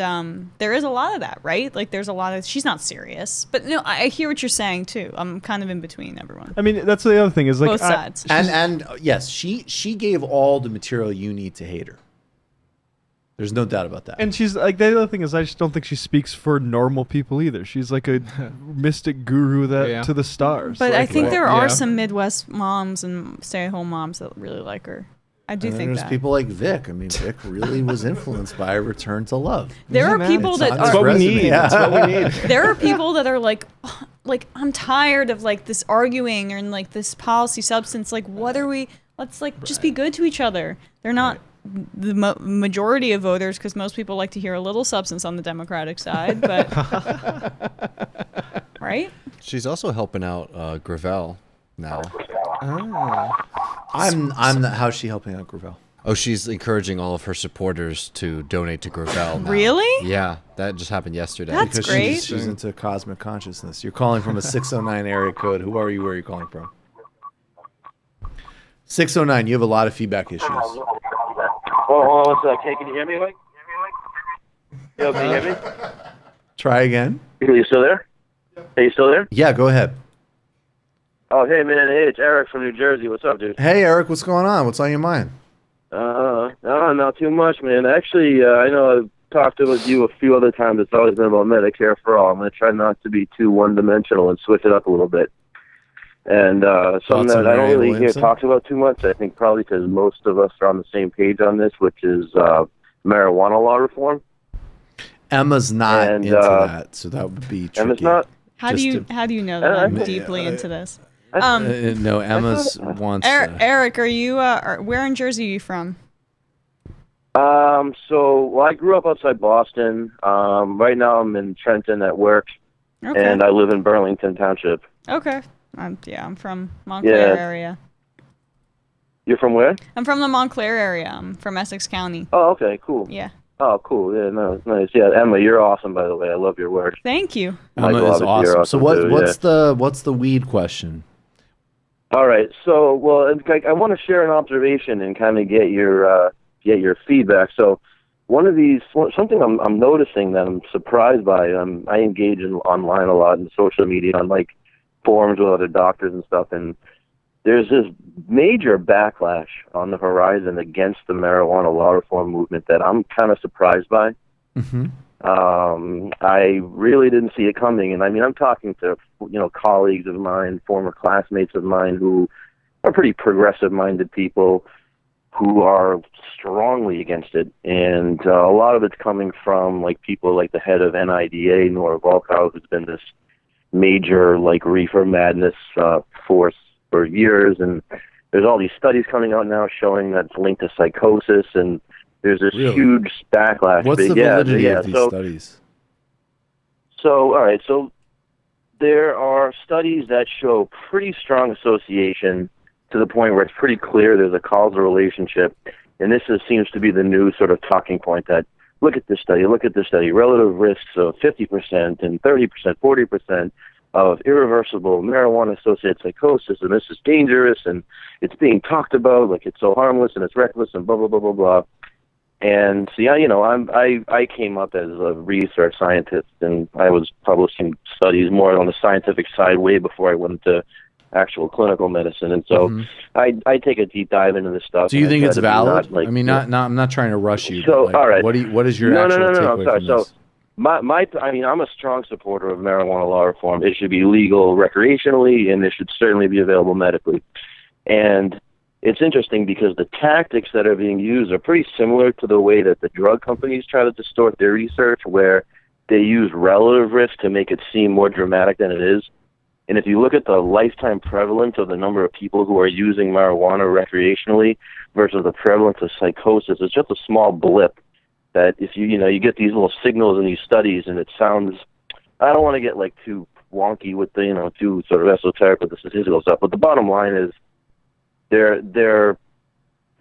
there is a lot of that, right? Like there's a lot of, she's not serious. But no, I hear what you're saying too. I'm kind of in between everyone. I mean, that's the other thing is like Both sides. And yes, she gave all the material you need to hate her. There's no doubt about that. And she's like, the other thing is, I just don't think she speaks for normal people either. She's like a mystic guru that to the stars. But like, I think there are some Midwest moms and stay-at-home moms that really like her. I do And then think there's that. people like Vic. I mean, Vic really was influenced by a return to love. There are people that That's are. what we need. That's what we need. There are people that are like I'm tired of like this arguing and like this policy substance. Like, what are we? Let's like just be good to each other. They're not the majority of voters because most people like to hear a little substance on the Democratic side, but right? She's also helping out Gravel now. How's she helping out Gravel? Oh, she's encouraging all of her supporters to donate to Gravel now. Really? Yeah, that just happened yesterday. That's Because great. She's into cosmic consciousness. You're calling from a 609 area code. Who are you? Where are you calling from? 609, you have a lot of feedback issues. Hold on one sec. Hey, can you hear me, Mike? Yo, can you hear me? Try again. Are you still there? Are you still there? Yeah, go ahead. Oh, hey, man. Hey, it's Eric from New Jersey. What's up, dude? Hey, Eric, what's going on? What's on your mind? No, not too much, man. Actually, I know I've talked with you a few other times. It's always been about Medicare for all. I'm going to try not to be too one-dimensional and switch it up a little bit. And something that I don't really hear talked about too much, I think probably because most of us are on the same page on this, which is marijuana law reform. Emma's not into that, so that would be tricky. Emma's not? How do you know that I'm deeply into this? No, Emma's wants. Eric, are you? Where in Jersey are you from? So I grew up outside Boston. Right now I'm in Trenton at work, and I live in Burlington Township. Okay. I'm from Montclair area. You're from where? I'm from the Montclair area. I'm from Essex County. Oh, okay, cool. Yeah. Oh, cool. Yeah, no, nice. Yeah, Emma, you're awesome, by the way. I love your work. Thank you. Emma is awesome. So what's the weed question? All right. So, well, I want to share an observation and kind of get your feedback. So, something I'm noticing that I'm surprised by. I engage online a lot in social media on like forums with other doctors and stuff, and there's this major backlash on the horizon against the marijuana law reform movement that I'm kind of surprised by. Mm-hmm. I really didn't see it coming, and I mean, I'm talking to colleagues of mine, former classmates of mine who are pretty progressive-minded people who are strongly against it, and a lot of it's coming from like people like the head of NIDA, Nora Volkow, who's been this major like reefer madness force for years, and there's all these studies coming out now showing that it's linked to psychosis, and there's this huge backlash. What's the validity of these studies? So, all right, so there are studies that show pretty strong association to the point where it's pretty clear there's a causal relationship, and this seems to be the new sort of talking point that look at this study, relative risks of 50% and 30%, 40% of irreversible marijuana-associated psychosis, and this is dangerous, and it's being talked about like it's so harmless and it's reckless and blah, blah, blah, blah, blah. And see, I came up as a research scientist, and I was publishing studies more on the scientific side way before I went into actual clinical medicine, and so I take a deep dive into this stuff. Do you think it's valid? I'm not trying to rush you. So, all right. What is your actual takeaway from this? So, I'm a strong supporter of marijuana law reform. It should be legal recreationally, and it should certainly be available medically. And it's interesting because the tactics that are being used are pretty similar to the way that the drug companies try to distort their research, where they use relative risk to make it seem more dramatic than it is. And if you look at the lifetime prevalence of the number of people who are using marijuana recreationally versus the prevalence of psychosis, it's just a small blip. That if you get these little signals in these studies, and it sounds, I don't want to get like too wonky with the too sort of esoteric with the statistical stuff, but the bottom line is they're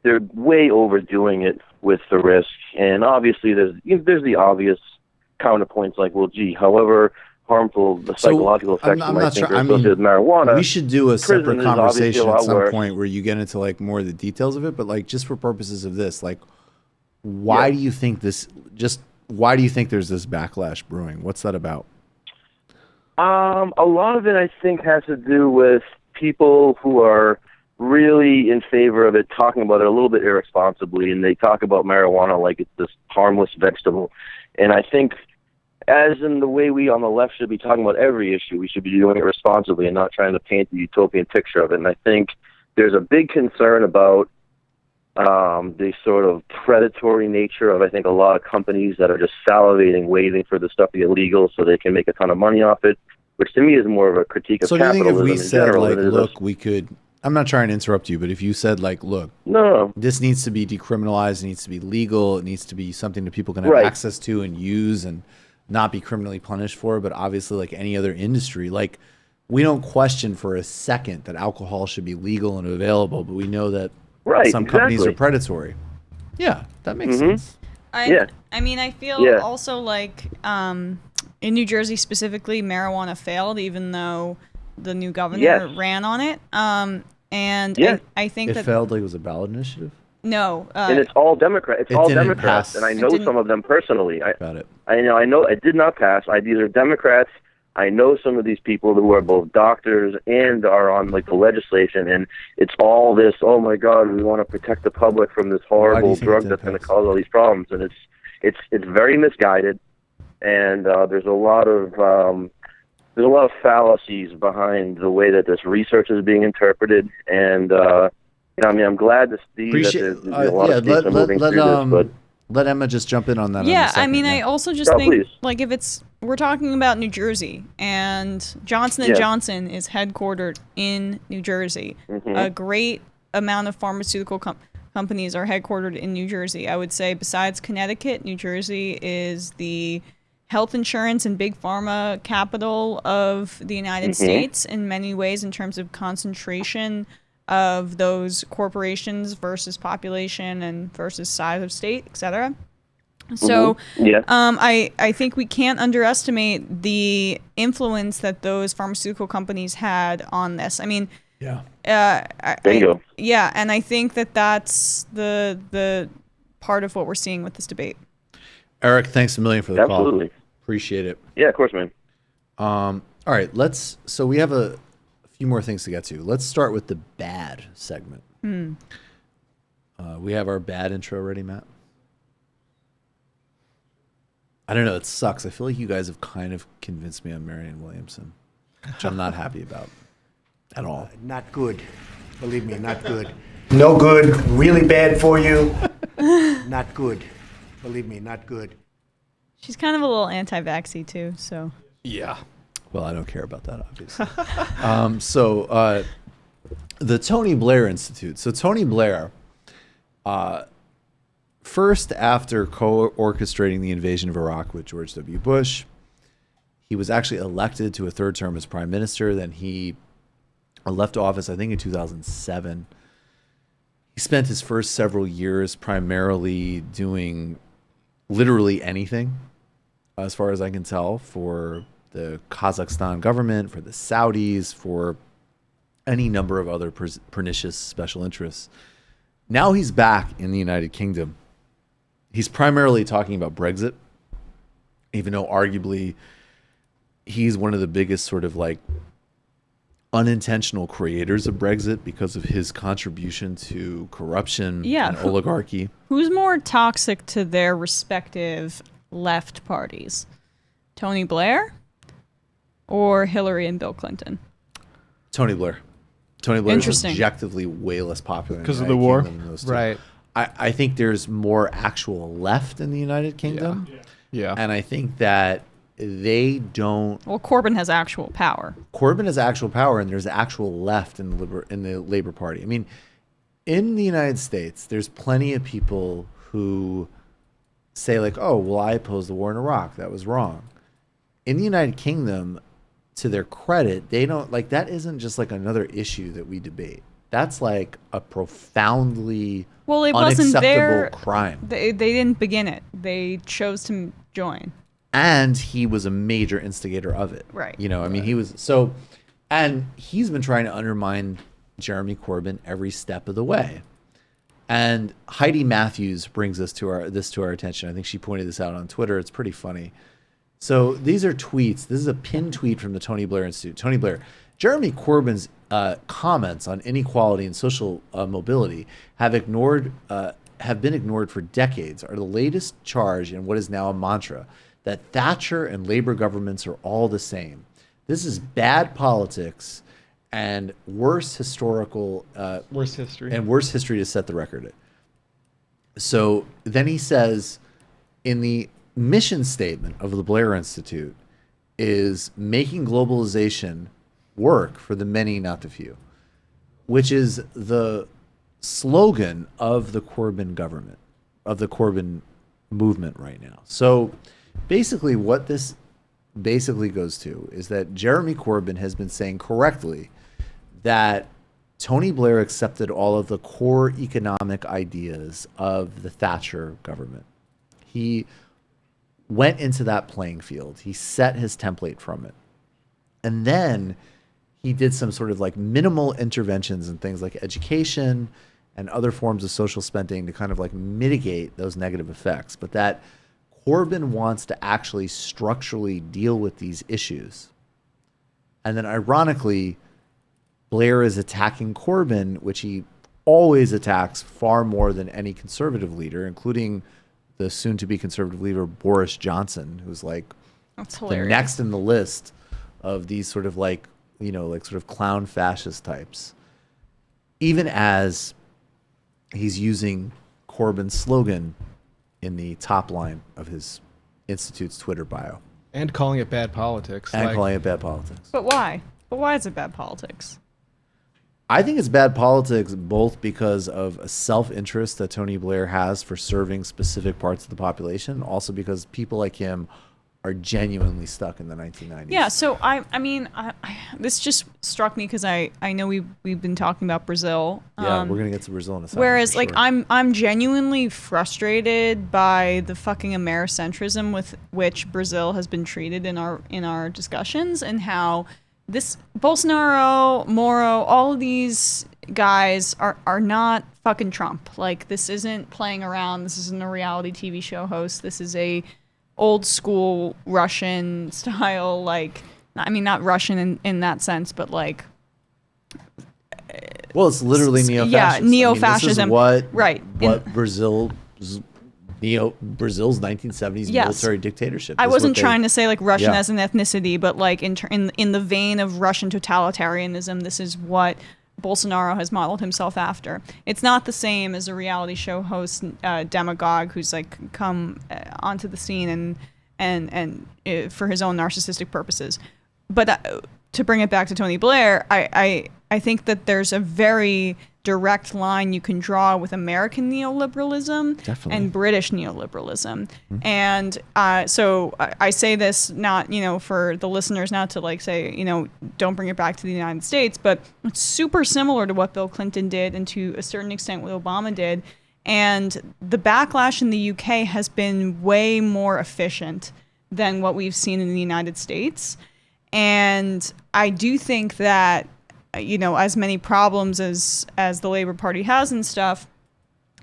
way overdoing it with the risk, and obviously there's the obvious counterpoints like, well, gee, however harmful the psychological effects you might think are associated with marijuana. We should do a separate conversation at some point where you get into like more of the details of it, but like just for purposes of this, like why do you think there's this backlash brewing? What's that about? A lot of it I think has to do with people who are really in favor of it talking about it a little bit irresponsibly, and they talk about marijuana like it's this harmless vegetable. And I think, as in the way we on the left should be talking about every issue, we should be doing it responsibly and not trying to paint the utopian picture of it. And I think there's a big concern about the sort of predatory nature of, I think, a lot of companies that are just salivating, waiting for the stuff to get legal so they can make a ton of money off it, which to me is more of a critique of capitalism in general. So you think if we said, like, look, we could, I'm not trying to interrupt you, but if you said, like, look, this needs to be decriminalized, it needs to be legal, it needs to be something that people can have access to and use and not be criminally punished for, but obviously like any other industry, like we don't question for a second that alcohol should be legal and available, but we know that some companies are predatory. Yeah, that makes sense. I mean, I feel also like in New Jersey specifically, marijuana failed, even though the new governor ran on it. And Yeah. I think It that failed like it was a ballot initiative? no. And it's all Democrat. It's It all didn't Democrats, pass. and I know some of them personally. Got it. I know it did not pass. These are Democrats. I know some of these people who are both doctors and are on like the legislation, and it's all this. Oh my God, we want to protect the public from this horrible drug that's going to cause all these problems, and it's very misguided, and there's a lot of fallacies behind the way that this research is being interpreted, and I'm glad to see that there's a lot of states are moving through this, but. Let Emma just jump in on that. Yeah, in a second. I mean, I also just Oh, think please. like if we're talking about New Jersey, and Johnson and Johnson is headquartered in New Jersey. A great amount of pharmaceutical companies are headquartered in New Jersey. I would say besides Connecticut, New Jersey is the health insurance and big pharma capital of the United States in many ways in terms of concentration of those corporations versus population and versus size of state, etc. So I think we can't underestimate the influence that those pharmaceutical companies had on this. I mean, yeah, and I think that that's the part of what we're seeing with this debate. Eric, thanks a million for the call. Absolutely. Appreciate it. Yeah, of course, man. All right, so we have a few more things to get to. Let's start with the bad segment. We have our bad intro ready, Matt. I don't know, it sucks. I feel like you guys have kind of convinced me on Marianne Williamson, which I'm not happy about at all. Not good. Believe me, not good. No good. Really bad for you. Not good. Believe me, not good. She's kind of a little anti-vaxxy too, so. Yeah. Well, I don't care about that, obviously. The Tony Blair Institute. So Tony Blair, first after co-orchestrating the invasion of Iraq with George W. Bush, he was actually elected to a third term as prime minister. Then he left office, I think, in 2007. He spent his first several years primarily doing literally anything, as far as I can tell, for the Kazakhstan government, for the Saudis, for any number of other pernicious special interests. Now he's back in the United Kingdom. He's primarily talking about Brexit, even though arguably he's one of the biggest sort of like unintentional creators of Brexit because of his contribution to corruption and oligarchy. Who's more toxic to their respective left parties? Tony Blair or Hillary and Bill Clinton? Tony Blair. Tony Blair is objectively way less popular because of the war, right? I think there's more actual left in the United Kingdom. Yeah. And I think that they don't. Well, Corbyn has actual power. Corbyn has actual power, and there's actual left in the Labour Party. I mean, in the United States, there's plenty of people who say like, "Oh, well, I opposed the war in Iraq. That was wrong." In the United Kingdom, to their credit, they don't like that. Isn't just like another issue that we debate. That's like a profoundly unacceptable crime. They didn't begin it. They chose to join. And he was a major instigator of it. Right. You know, I mean, he was so, and he's been trying to undermine Jeremy Corbyn every step of the way. And Heidi Matthews brings this to our attention. I think she pointed this out on Twitter. It's pretty funny. So these are tweets. This is a pinned tweet from the Tony Blair Institute. Tony Blair, Jeremy Corbyn's comments on inequality and social mobility have been ignored for decades. Are the latest charge in what is now a mantra that Thatcher and Labour governments are all the same. This is bad politics and worse history to set the record. So then he says, in the mission statement of the Blair Institute is making globalization work for the many, not the few, which is the slogan of the Corbyn government, of the Corbyn movement right now. So basically what this basically goes to is that Jeremy Corbyn has been saying correctly that Tony Blair accepted all of the core economic ideas of the Thatcher government. He went into that playing field. He set his template from it. And then he did some sort of like minimal interventions in things like education and other forms of social spending to kind of like mitigate those negative effects. But that Corbyn wants to actually structurally deal with these issues. And then ironically, Blair is attacking Corbyn, which he always attacks far more than any conservative leader, including the soon-to-be conservative leader Boris Johnson, who's like the next in the list of these sort of like, you know, like sort of clown fascist types. Even as he's using Corbyn's slogan in the top line of his Institute's Twitter bio. And calling it bad politics. And calling it bad politics. But why? But why is it bad politics? I think it's bad politics both because of a self-interest that Tony Blair has for serving specific parts of the population, also because people like him are genuinely stuck in the 1990s. Yeah, so I mean, this just struck me because I know we've been talking about Brazil. Yeah, we're gonna get to Brazil in a second. Whereas, like, sure. I'm genuinely frustrated by the fucking Americentrism with which Brazil has been treated in our discussions, and how this Bolsonaro, Moro, all of these guys are not fucking Trump. Like, this isn't playing around. This isn't a reality TV show host. This is a old school Russian style, like, I mean, not Russian in that sense, but like, well, it's literally neo-fascist. Yeah, neo-fascism. I mean, right. What Brazil's 1970s military dictatorship. I wasn't trying to say like Russian Yeah. as an ethnicity, but like in the vein of Russian totalitarianism, this is what Bolsonaro has modeled himself after. It's not the same as a reality show host demagogue who's like come onto the scene and for his own narcissistic purposes. But to bring it back to Tony Blair, I think that there's a very direct line you can draw with American neoliberalism and British neoliberalism. Mm-hmm. And so I say this not, for the listeners not to like say, don't bring it back to the United States, but it's super similar to what Bill Clinton did and to a certain extent what Obama did. And the backlash in the UK has been way more efficient than what we've seen in the United States. And I do think that, as many problems as the Labour Party has and stuff,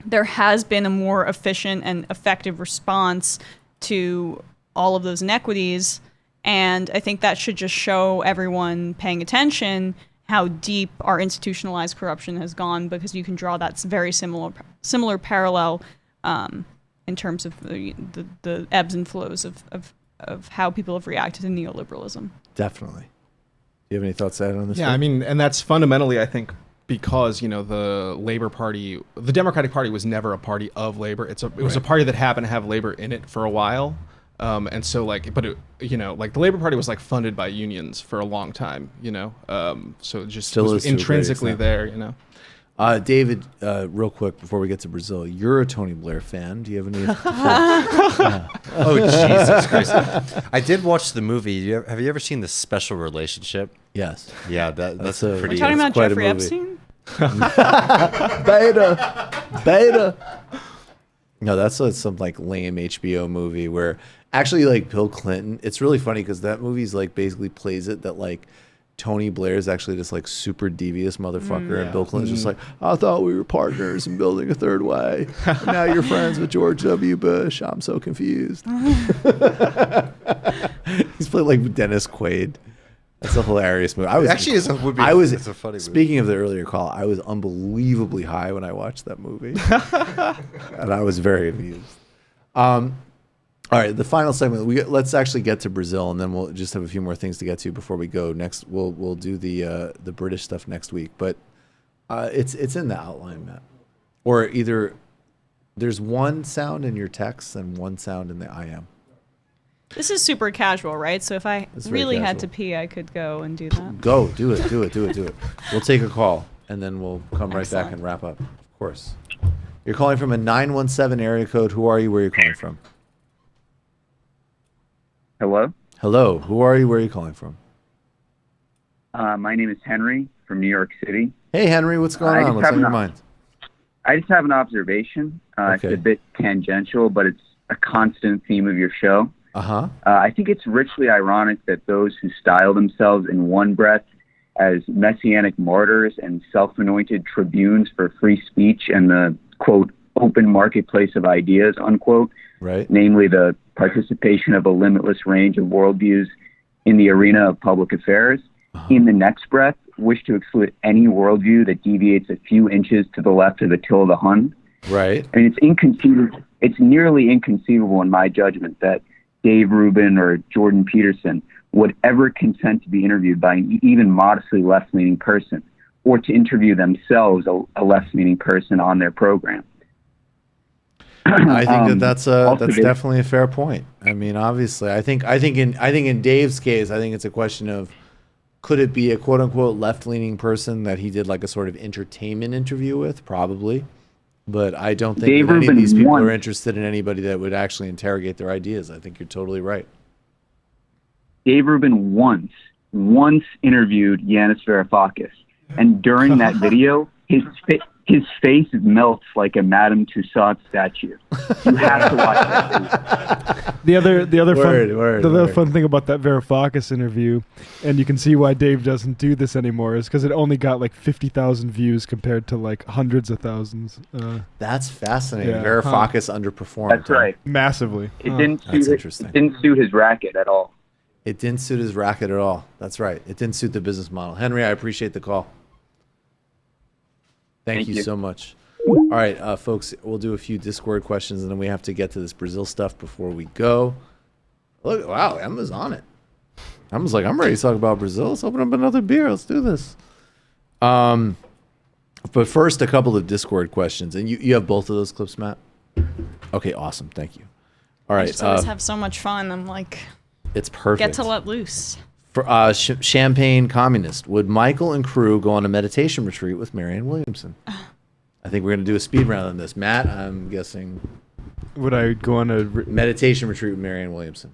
there has been a more efficient and effective response to all of those inequities. And I think that should just show everyone paying attention how deep our institutionalized corruption has gone, because you can draw that very similar parallel in terms of the ebbs and flows of how people have reacted to neoliberalism. Definitely. Do you have any thoughts to add on this? Yeah, I mean, and that's fundamentally, I think, because, the Labor Party, the Democratic Party was never a party of labor. It was a party that happened to have labor in it for a while. And so like, but the Labor Party was like funded by unions for a long time, so it just was intrinsically there, David, real quick before we get to Brazil, you're a Tony Blair fan. Do you have any? Oh, Jesus Christ! I did watch the movie. Have you ever seen The Special Relationship? Yes. Yeah, that's a pretty. We're talking about Jeffrey Epstein. Beta. No, that's some like lame HBO movie where actually like Bill Clinton. It's really funny because that movie's like basically plays it that like Tony Blair is actually this like super devious motherfucker, and Bill Clinton's just like, I thought we were partners in building a third way. And now you're friends with George W. Bush. I'm so confused. He's played like Dennis Quaid. That's a hilarious movie. It's a funny movie. Speaking of the earlier call, I was unbelievably high when I watched that movie, and I was very amused. All right, the final segment. Let's actually get to Brazil, and then we'll just have a few more things to get to before we go. Next, we'll do the British stuff next week, but it's in the outline, Matt. Or either there's one sound in your text and one sound in the IM. This is super casual, right? So if I really had to pee, I could go and do that. Go, do it. We'll take a call, and then we'll come right back and wrap up. Of course. You're calling from a 917 area code. Who are you? Where are you calling from? Hello? Hello. Who are you? Where are you calling from? My name is Henry from New York City. Hey, Henry. What's going on? What's on your mind? I just have an observation. Okay. It's a bit tangential, but it's a constant theme of your show. Uh-huh. I think it's richly ironic that those who style themselves in one breath as messianic martyrs and self-anointed tribunes for free speech and the, quote, open marketplace of ideas, unquote, right? Namely the participation of a limitless range of worldviews in the arena of public affairs. In the next breath, wish to exclude any worldview that deviates a few inches to the left of the till of the Hun. Right. I mean, it's inconceivable. It's nearly inconceivable in my judgment that Dave Rubin or Jordan Peterson would ever consent to be interviewed by an even modestly left-leaning person, or to interview themselves, a left-leaning person, on their program. I think that's definitely a fair point. I mean, obviously, I think in Dave's case, I think it's a question of, could it be a quote unquote left-leaning person that he did like a sort of entertainment interview with? Probably. But I don't think that any of these people are interested in anybody that would actually interrogate their ideas. I think you're totally right. Dave Rubin once interviewed Yanis Varoufakis, and during that video, his face melts like a Madame Tussauds statue. You have to watch that video. The other fun thing about that Varoufakis interview, and you can see why Dave doesn't do this anymore, is because it only got like 50,000 views compared to like hundreds of thousands. That's fascinating. Yeah. Varoufakis underperformed. That's right. Massively. It didn't suit his racket at all. It didn't suit his racket at all. That's right. It didn't suit the business model. Henry, I appreciate the call. Thank you so much. All right, folks, we'll do a few Discord questions, and then we have to get to this Brazil stuff before we go. Look, wow, Emma's on it. Emma's like, I'm ready to talk about Brazil. Let's open up another beer. Let's do this. But first, a couple of Discord questions. And you have both of those clips, Matt? Okay, awesome. Thank you. All right. I just always have so much fun. I'm like, it's perfect. Get to let loose. For Champagne Communist, would Michael and crew go on a meditation retreat with Marianne Williamson? I think we're going to do a speed round on this. Matt, I'm guessing. Would I go on a meditation retreat with Marianne Williamson?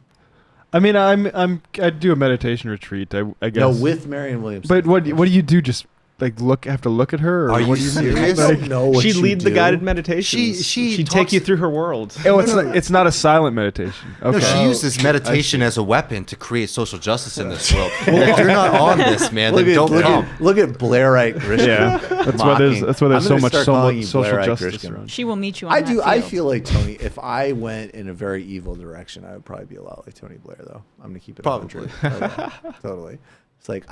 I mean, I'd do a meditation retreat. I guess. No, with Marianne Williamson. But what do you do? Just like have to look at her? Or Are what you do you serious? Like, I don't know what She'd you lead do. the guided meditation. She'd take you through her world. Oh, it's not a silent meditation. Okay. No, she uses meditation as a weapon to create social justice in this world. If you're not on this, man, then don't come. Look at Blairite Grisham. Yeah, that's why there's so much social justice around. She will meet you on that field. I feel like Tony. If I went in a very evil direction, I would probably be a lot like Tony Blair, though. I'm gonna keep it probably. Totally. It's like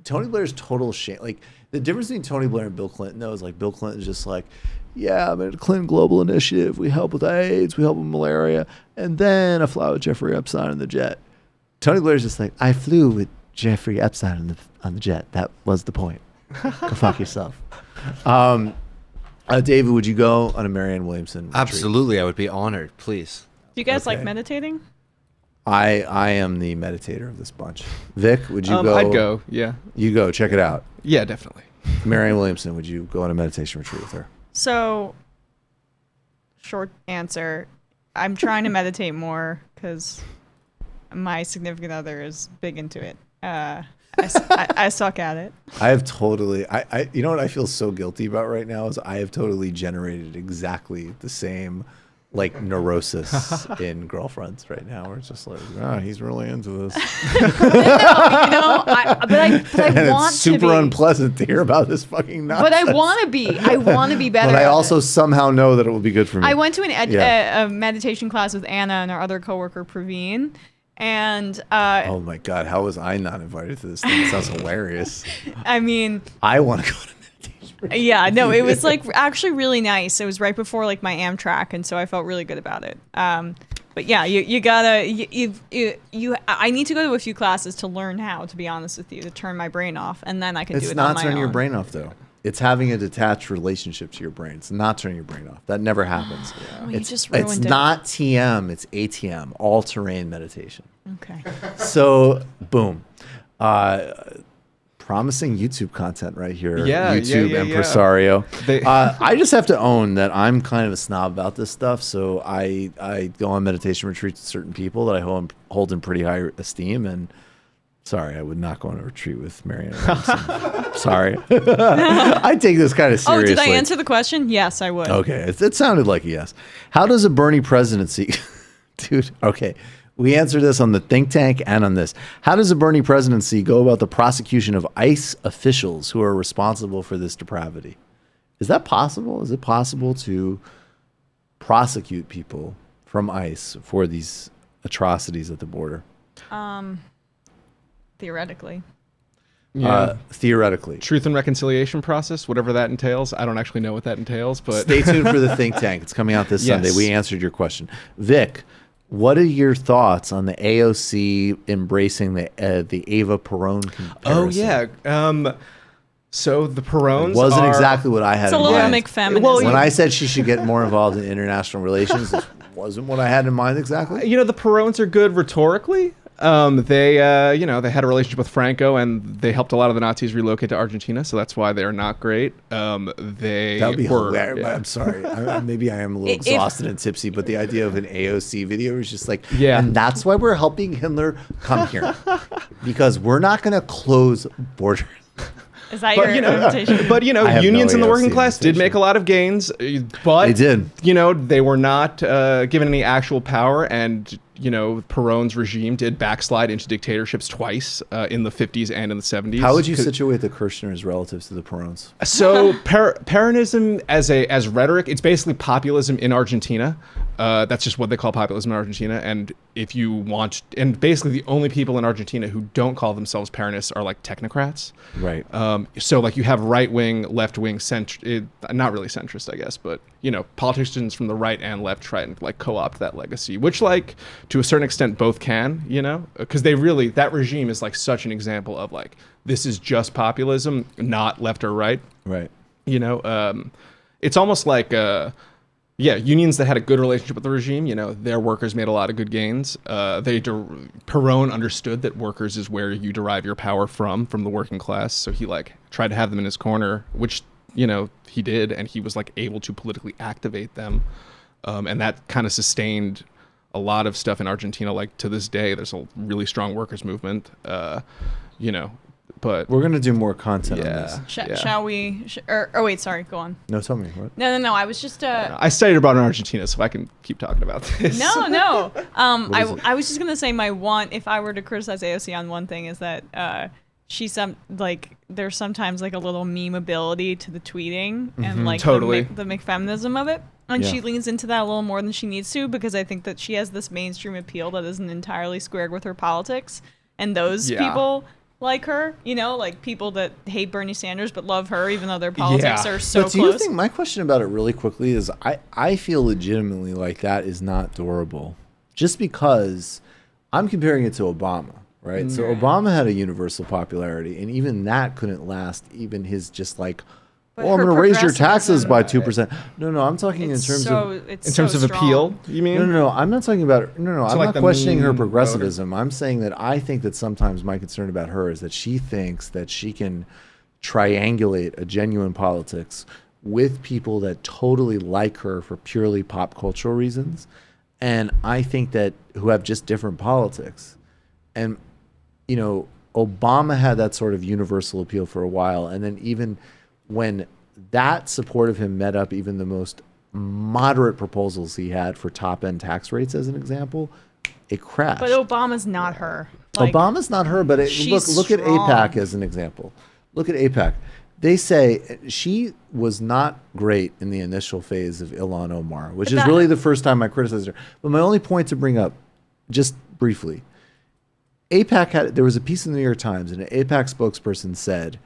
Tony Blair's total shame. Like the difference between Tony Blair and Bill Clinton, though, is like Bill Clinton's just like, yeah, I'm at a Clinton Global Initiative. We help with AIDS. We help with malaria. And then I fly with Jeffrey Epstein in the jet. Tony Blair's just like, I flew with Jeffrey Epstein on the jet. That was the point. Go fuck yourself. David, would you go on a Marianne Williamson retreat? Absolutely, I would be honored. Please. Do you guys like meditating? I am the meditator of this bunch. Vic, would you go? I'd go, yeah. You go, check it out. Yeah, definitely. Marianne Williamson, would you go on a meditation retreat with her? So, short answer, I'm trying to meditate more because my significant other is big into it. I suck at it. I have totally, you know what I feel so guilty about right now is I have totally generated exactly the same like neurosis in girlfriends right now. We're just like, he's really into this. But I want it's super to be. unpleasant to hear about this fucking nonsense. But I want to be. I want to be better. But I at also it. somehow know that it will be good for me. I went to a meditation class with Anna and our other coworker Praveen. And oh my God, how was I not invited to this thing? It sounds hilarious. I mean, I want to go to meditation. Yeah, no, it was like actually really nice. It was right before like my Amtrak, and so I felt really good about it. But yeah, you gotta I need to go to a few classes to learn how, to be honest with you, to turn my brain off, and then I can do it on my own. It's not turning your brain off though. It's having a detached relationship to your brain. It's not turning your brain off. That never happens. Oh, you just ruined it's it. not TM. It's ATM, all-terrain meditation. Okay. So, boom. Promising YouTube content right here. YouTube impresario. I just have to own that I'm kind of a snob about this stuff. So I go on meditation retreats with certain people that I hold in pretty high esteem. And sorry, I would not go on a retreat with Marianne Williamson. Sorry. I take this kind of seriously. Oh, did I answer the question? Yes, I would. Okay. It sounded like a yes. How does a Bernie presidency... Dude, okay. We answered this on the think tank and on this. How does the Bernie presidency go about the prosecution of ICE officials who are responsible for this depravity? Is that possible? Is it possible to prosecute people from ICE for these atrocities at the border? Theoretically. Theoretically. Truth and reconciliation process, whatever that entails. I don't actually know what that entails, but stay tuned for the think tank. It's coming out this Sunday. We answered your question. Vic, what are your thoughts on the AOC embracing the Ava Perón comparison? Oh yeah. So the Perones wasn't exactly what I had it's in a little mind. McFeminism. Well, when I said she should get more involved in international relations, it wasn't what I had in mind exactly. You know, the Perones are good rhetorically. They had a relationship with Franco, and they helped a lot of the Nazis relocate to Argentina, so that's why they're not great. That would be hilarious. Yeah. I'm sorry. Maybe I am a little exhausted and tipsy, but the idea of an AOC video is just like, and that's why we're helping Hitler come here, because we're not going to close borders. Is that your invitation? But unions in the working class did make a lot of gains, but they did. They were not given any actual power, and Perón's regime did backslide into dictatorships twice in the 50s and in the 70s. How would you situate the Kirchners relatives to the Peróns? So Peronism as rhetoric, it's basically populism in Argentina. That's just what they call populism in Argentina. And if you want, and basically the only people in Argentina who don't call themselves Peronists are like technocrats. Right. So like you have right wing, left wing, not really centrist, I guess, but politicians from the right and left try and like co-opt that legacy, which like to a certain extent both can, because that regime is like such an example of like, this is just populism, not left or right. Right. It's almost like, unions that had a good relationship with the regime, their workers made a lot of good gains. Perón understood that workers is where you derive your power from the working class. So he like tried to have them in his corner, which, he did. And he was like able to politically activate them. And that kind of sustained a lot of stuff in Argentina. Like to this day, there's a really strong workers movement, but we're going to do more content on this. Shall we? Wait, sorry, go on. No, tell me. What? No, I was just... I studied abroad in Argentina, so I can keep talking about this. No. I was just going to say if I were to criticize AOC on one thing, is that there's sometimes like a little meme ability to the tweeting and like totally. the McFeminism of it. And she leans into that a little more than she needs to, because I think that she has this mainstream appeal that isn't entirely squared with her politics. And those people like her, like people that hate Bernie Sanders but love her even though their politics are so close. Do you think, my question about it really quickly is I feel legitimately like that is not durable, just because I'm comparing it to Obama, right? So Obama had a universal popularity, and even that couldn't last, even his just like, I'm going to raise your taxes by 2%. No, I'm talking in terms of appeal. You mean? No, I'm not talking about. I'm not questioning her progressivism. I'm saying that I think that sometimes my concern about her is that she thinks that she can triangulate a genuine politics with people that totally like her for purely pop cultural reasons, and I think that who have just different politics, and Obama had that sort of universal appeal for a while, and then even when that support of him met up even the most moderate proposals he had for top-end tax rates, as an example, it crashed. But Obama's not her. Obama's not her, but look at AIPAC as an example. Look at AIPAC. They say she was not great in the initial phase of Ilhan Omar, which is really the first time I criticized her. But my only point to bring up, just briefly, there was a piece in the New York Times, and an AIPAC spokesperson said,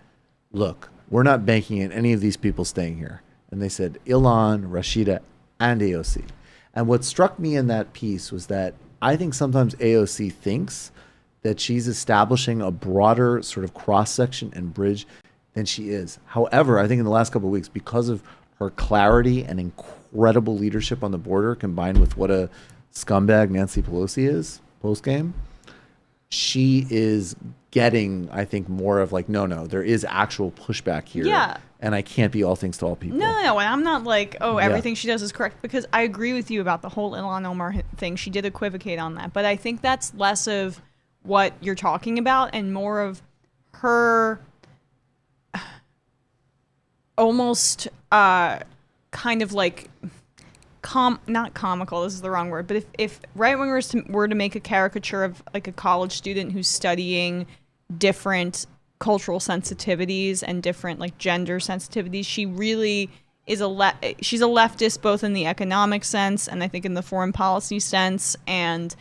look, we're not banking on any of these people staying here. And they said Ilhan, Rashida, and AOC. And what struck me in that piece was that I think sometimes AOC thinks that she's establishing a broader sort of cross-section and bridge than she is. However, I think in the last couple of weeks, because of her clarity and incredible leadership on the border, combined with what a scumbag Nancy Pelosi is, Postgame, she is getting, I think, more of like, no, there is actual pushback here. Yeah. And I can't be all things to all people. No, and I'm not like, everything she does is correct, because I agree with you about the whole Ilhan Omar thing. She did equivocate on that. But I think that's less of what you're talking about and more of her almost kind of like not comical, this is the wrong word, but if right-wingers were to make a caricature of like a college student who's studying different cultural sensitivities and different like gender sensitivities, she really is she's a leftist both in the economic sense and I think in the foreign policy sense and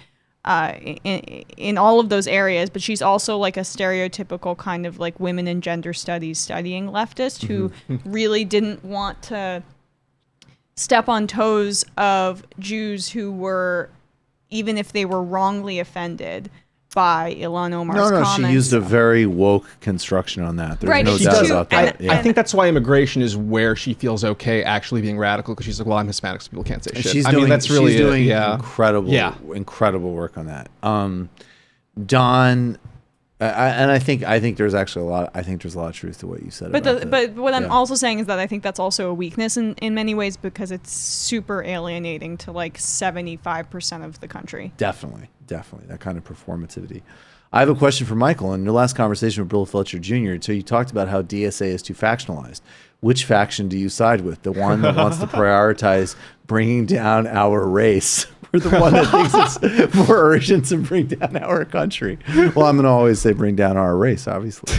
in all of those areas, but she's also like a stereotypical kind of like women and gender studies studying leftist who really didn't want to step on toes of Jews who were, even if they were wrongly offended by Ilhan Omar's comments. She used a very woke construction on that. There's Right, no she doubt does. about that. I think that's why immigration is where she feels okay actually being radical, because she's like, well, I'm Hispanic, so people can't say shit. She's I doing, mean, that's really she's doing incredible work on that. Don, and I think there's actually a lot. I think there's a lot of truth to what you said. But what I'm also saying is that I think that's also a weakness in many ways because it's super alienating to like 75% of the country. Definitely that kind of performativity. I have a question for Michael. In your last conversation with Bill Fletcher Jr., so you talked about how DSA is too factionalized. Which faction do you side with? The one that wants to prioritize bringing down our race, or the one that thinks it's more urgent to bring down our country? Well, I'm going to always say bring down our race, obviously.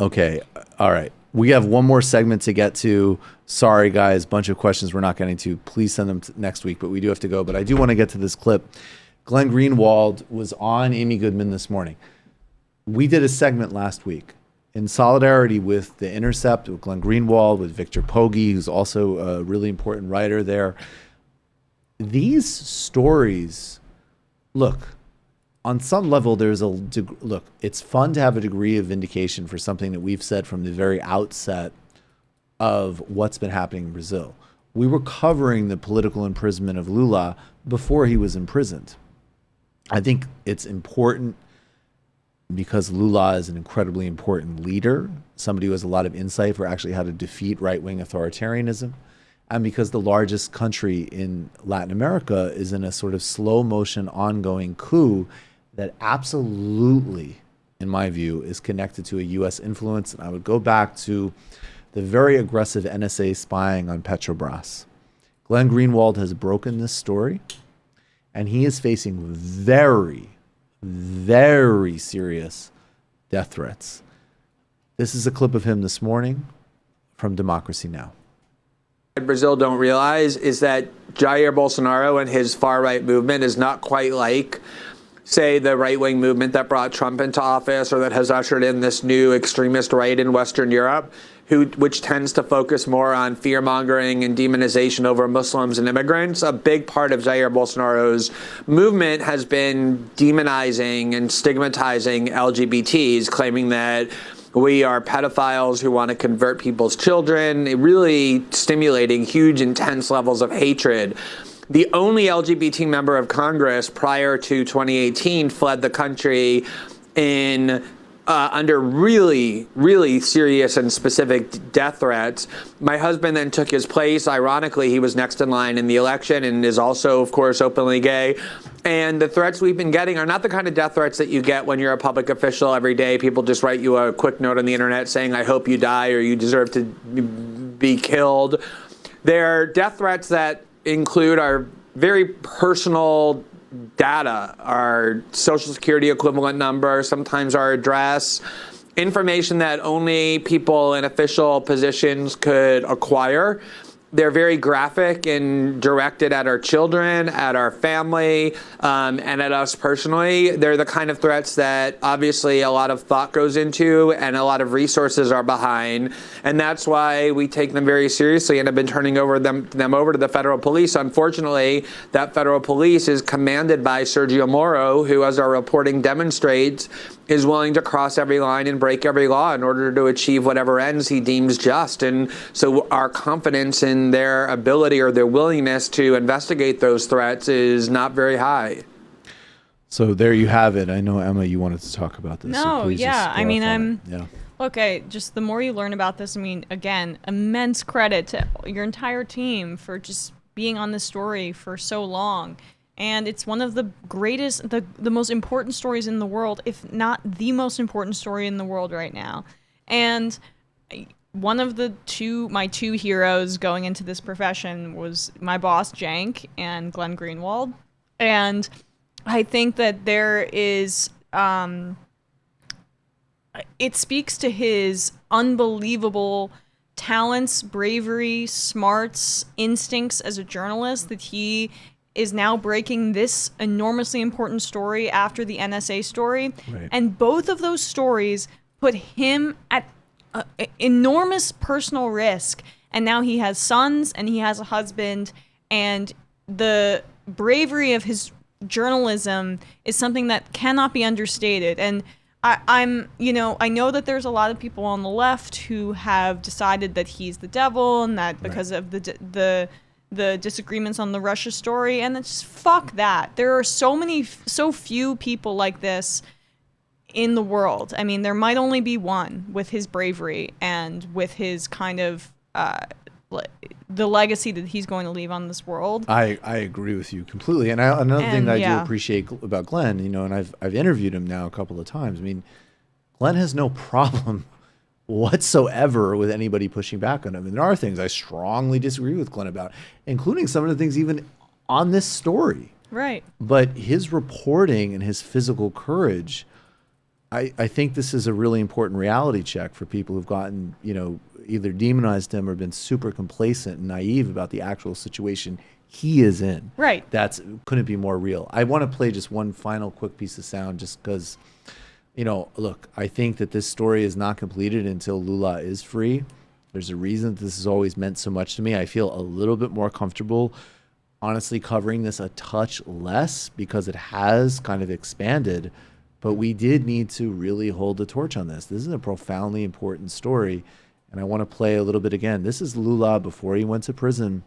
Okay, all right. We have one more segment to get to. Sorry, guys, bunch of questions we're not getting to. Please send them next week, but we do have to go. But I do want to get to this clip. Glenn Greenwald was on Amy Goodman this morning. We did a segment last week in solidarity with The Intercept, with Glenn Greenwald, with Victor Pogge, who's also a really important writer there. These stories, look, on some level, look, it's fun to have a degree of vindication for something that we've said from the very outset of what's been happening in Brazil. We were covering the political imprisonment of Lula before he was imprisoned. I think it's important because Lula is an incredibly important leader, somebody who has a lot of insight for actually how to defeat right-wing authoritarianism, and because the largest country in Latin America is in a sort of slow-motion ongoing coup that absolutely, in my view, is connected to a U.S. influence. And I would go back to the very aggressive NSA spying on Petrobras. Glenn Greenwald has broken this story, and he is facing very, very serious death threats. This is a clip of him this morning from Democracy Now! Brazil don't realize is that Jair Bolsonaro and his far-right movement is not quite like, say, the right-wing movement that brought Trump into office or that has ushered in this new extremist right in Western Europe, which tends to focus more on fear-mongering and demonization over Muslims and immigrants. A big part of Jair Bolsonaro's movement has been demonizing and stigmatizing LGBTs, claiming that we are pedophiles who want to convert people's children, really stimulating huge, intense levels of hatred. The only LGBT member of Congress prior to 2018 fled the country in under really, really serious and specific death threats. My husband then took his place. Ironically, he was next in line in the election and is also, of course, openly gay. And the threats we've been getting are not the kind of death threats that you get when you're a public official every day. People just write you a quick note on the internet saying, I hope you die or you deserve to be killed. They're death threats that include our very personal data, our social security equivalent number, sometimes our address, information that only people in official positions could acquire. They're very graphic and directed at our children, at our family, and at us personally. They're the kind of threats that obviously a lot of thought goes into and a lot of resources are behind. And that's why we take them very seriously and have been turning them over to the federal police. Unfortunately, that federal police is commanded by Sergio Moro, who, as our reporting demonstrates, is willing to cross every line and break every law in order to achieve whatever ends he deems just. And so our confidence in their ability or their willingness to investigate those threats is not very high. So there you have it. I know, Emma, you wanted to talk about this. No, yeah. I mean, yeah. Look, just the more you learn about this, I mean, again, immense credit to your entire team for just being on this story for so long. And it's one of the greatest, the most important stories in the world, if not the most important story in the world right now. And one of my two heroes going into this profession was my boss Jank and Glenn Greenwald, and I think that there is it speaks to his unbelievable talents, bravery, smarts, instincts as a journalist that he is now breaking this enormously important story after the NSA story. Right. And both of those stories put him at enormous personal risk. And now he has sons and he has a husband, and the bravery of his journalism is something that cannot be understated. And I know that there's a lot of people on the left who have decided that he's the devil, and that because of the disagreements on the Russia story, and it's just fuck that. There are so few people like this in the world. I mean, there might only be one with his bravery and with his kind of the legacy that he's going to leave on this world. I agree with you completely. And another thing that I do appreciate about Glenn, and I've interviewed him now a couple of times. I mean, Glenn has no problem whatsoever with anybody pushing back on him. And there are things I strongly disagree with Glenn about, including some of the things even on this story. Right. But his reporting and his physical courage, I think this is a really important reality check for people who've gotten, either demonized him or been super complacent and naive about the actual situation he is in. Right. Couldn't be more real. I want to play just one final quick piece of sound just because, look, I think that this story is not completed until Lula is free. There's a reason this has always meant so much to me. I feel a little bit more comfortable, honestly, covering this a touch less because it has kind of expanded. But we did need to really hold the torch on this. This is a profoundly important story. And I want to play a little bit again. This is Lula before he went to prison.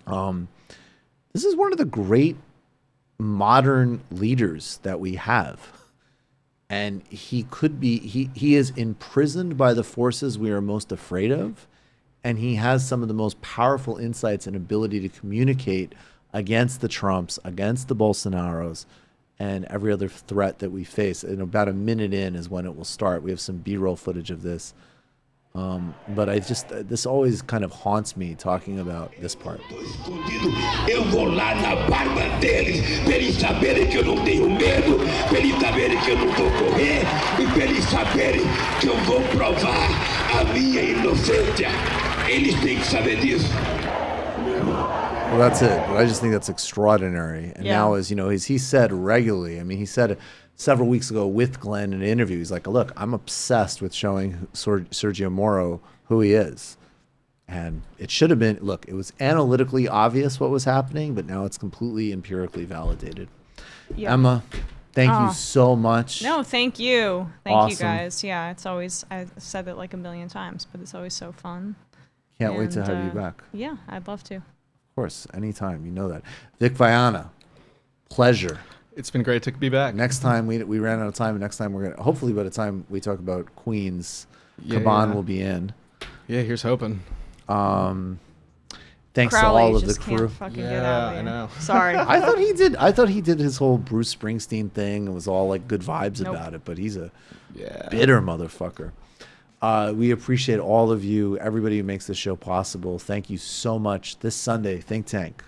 This is one of the great modern leaders that we have. And he is imprisoned by the forces we are most afraid of. And he has some of the most powerful insights and ability to communicate against the Trumps, against the Bolsonaros, and every other threat that we face. And about a minute in is when it will start. We have some B-roll footage of this. But this always kind of haunts me talking about this part. Eu vou lá na barba deles, pra eles saberem que eu não tenho medo, pra eles saberem que eu não vou correr, e pra eles saberem que eu vou provar a minha inocência. Eles têm que saber disso. Well, that's it. But I just think that's extraordinary. And now, as he said regularly, I mean, he said several weeks ago with Glenn in an interview, he's like, look, I'm obsessed with showing Sergio Moro who he is. And it should have been, look, it was analytically obvious what was happening, but now it's completely empirically validated. Yeah. Emma, thank you so much. No, thank you. Thank Awesome. you guys. Yeah, it's always, I've said it like a million times, but it's always so fun. Can't wait to have you back. Yeah, I'd love to. Of course, anytime. You know that. Vic Vaiana, pleasure. It's been great to be back. Next time we ran out of time. And next time we're gonna hopefully by the time we talk about Queens, Caban will be in. Yeah, here's hoping. Thanks Crowley to all of the just crew. can't fucking get out of here. I know. Sorry. I thought he did his whole Bruce Springsteen thing and was all like good vibes about it. But he's a bitter motherfucker. We appreciate all of you, everybody who makes this show possible. Thank you so much. This Sunday, Think Tank.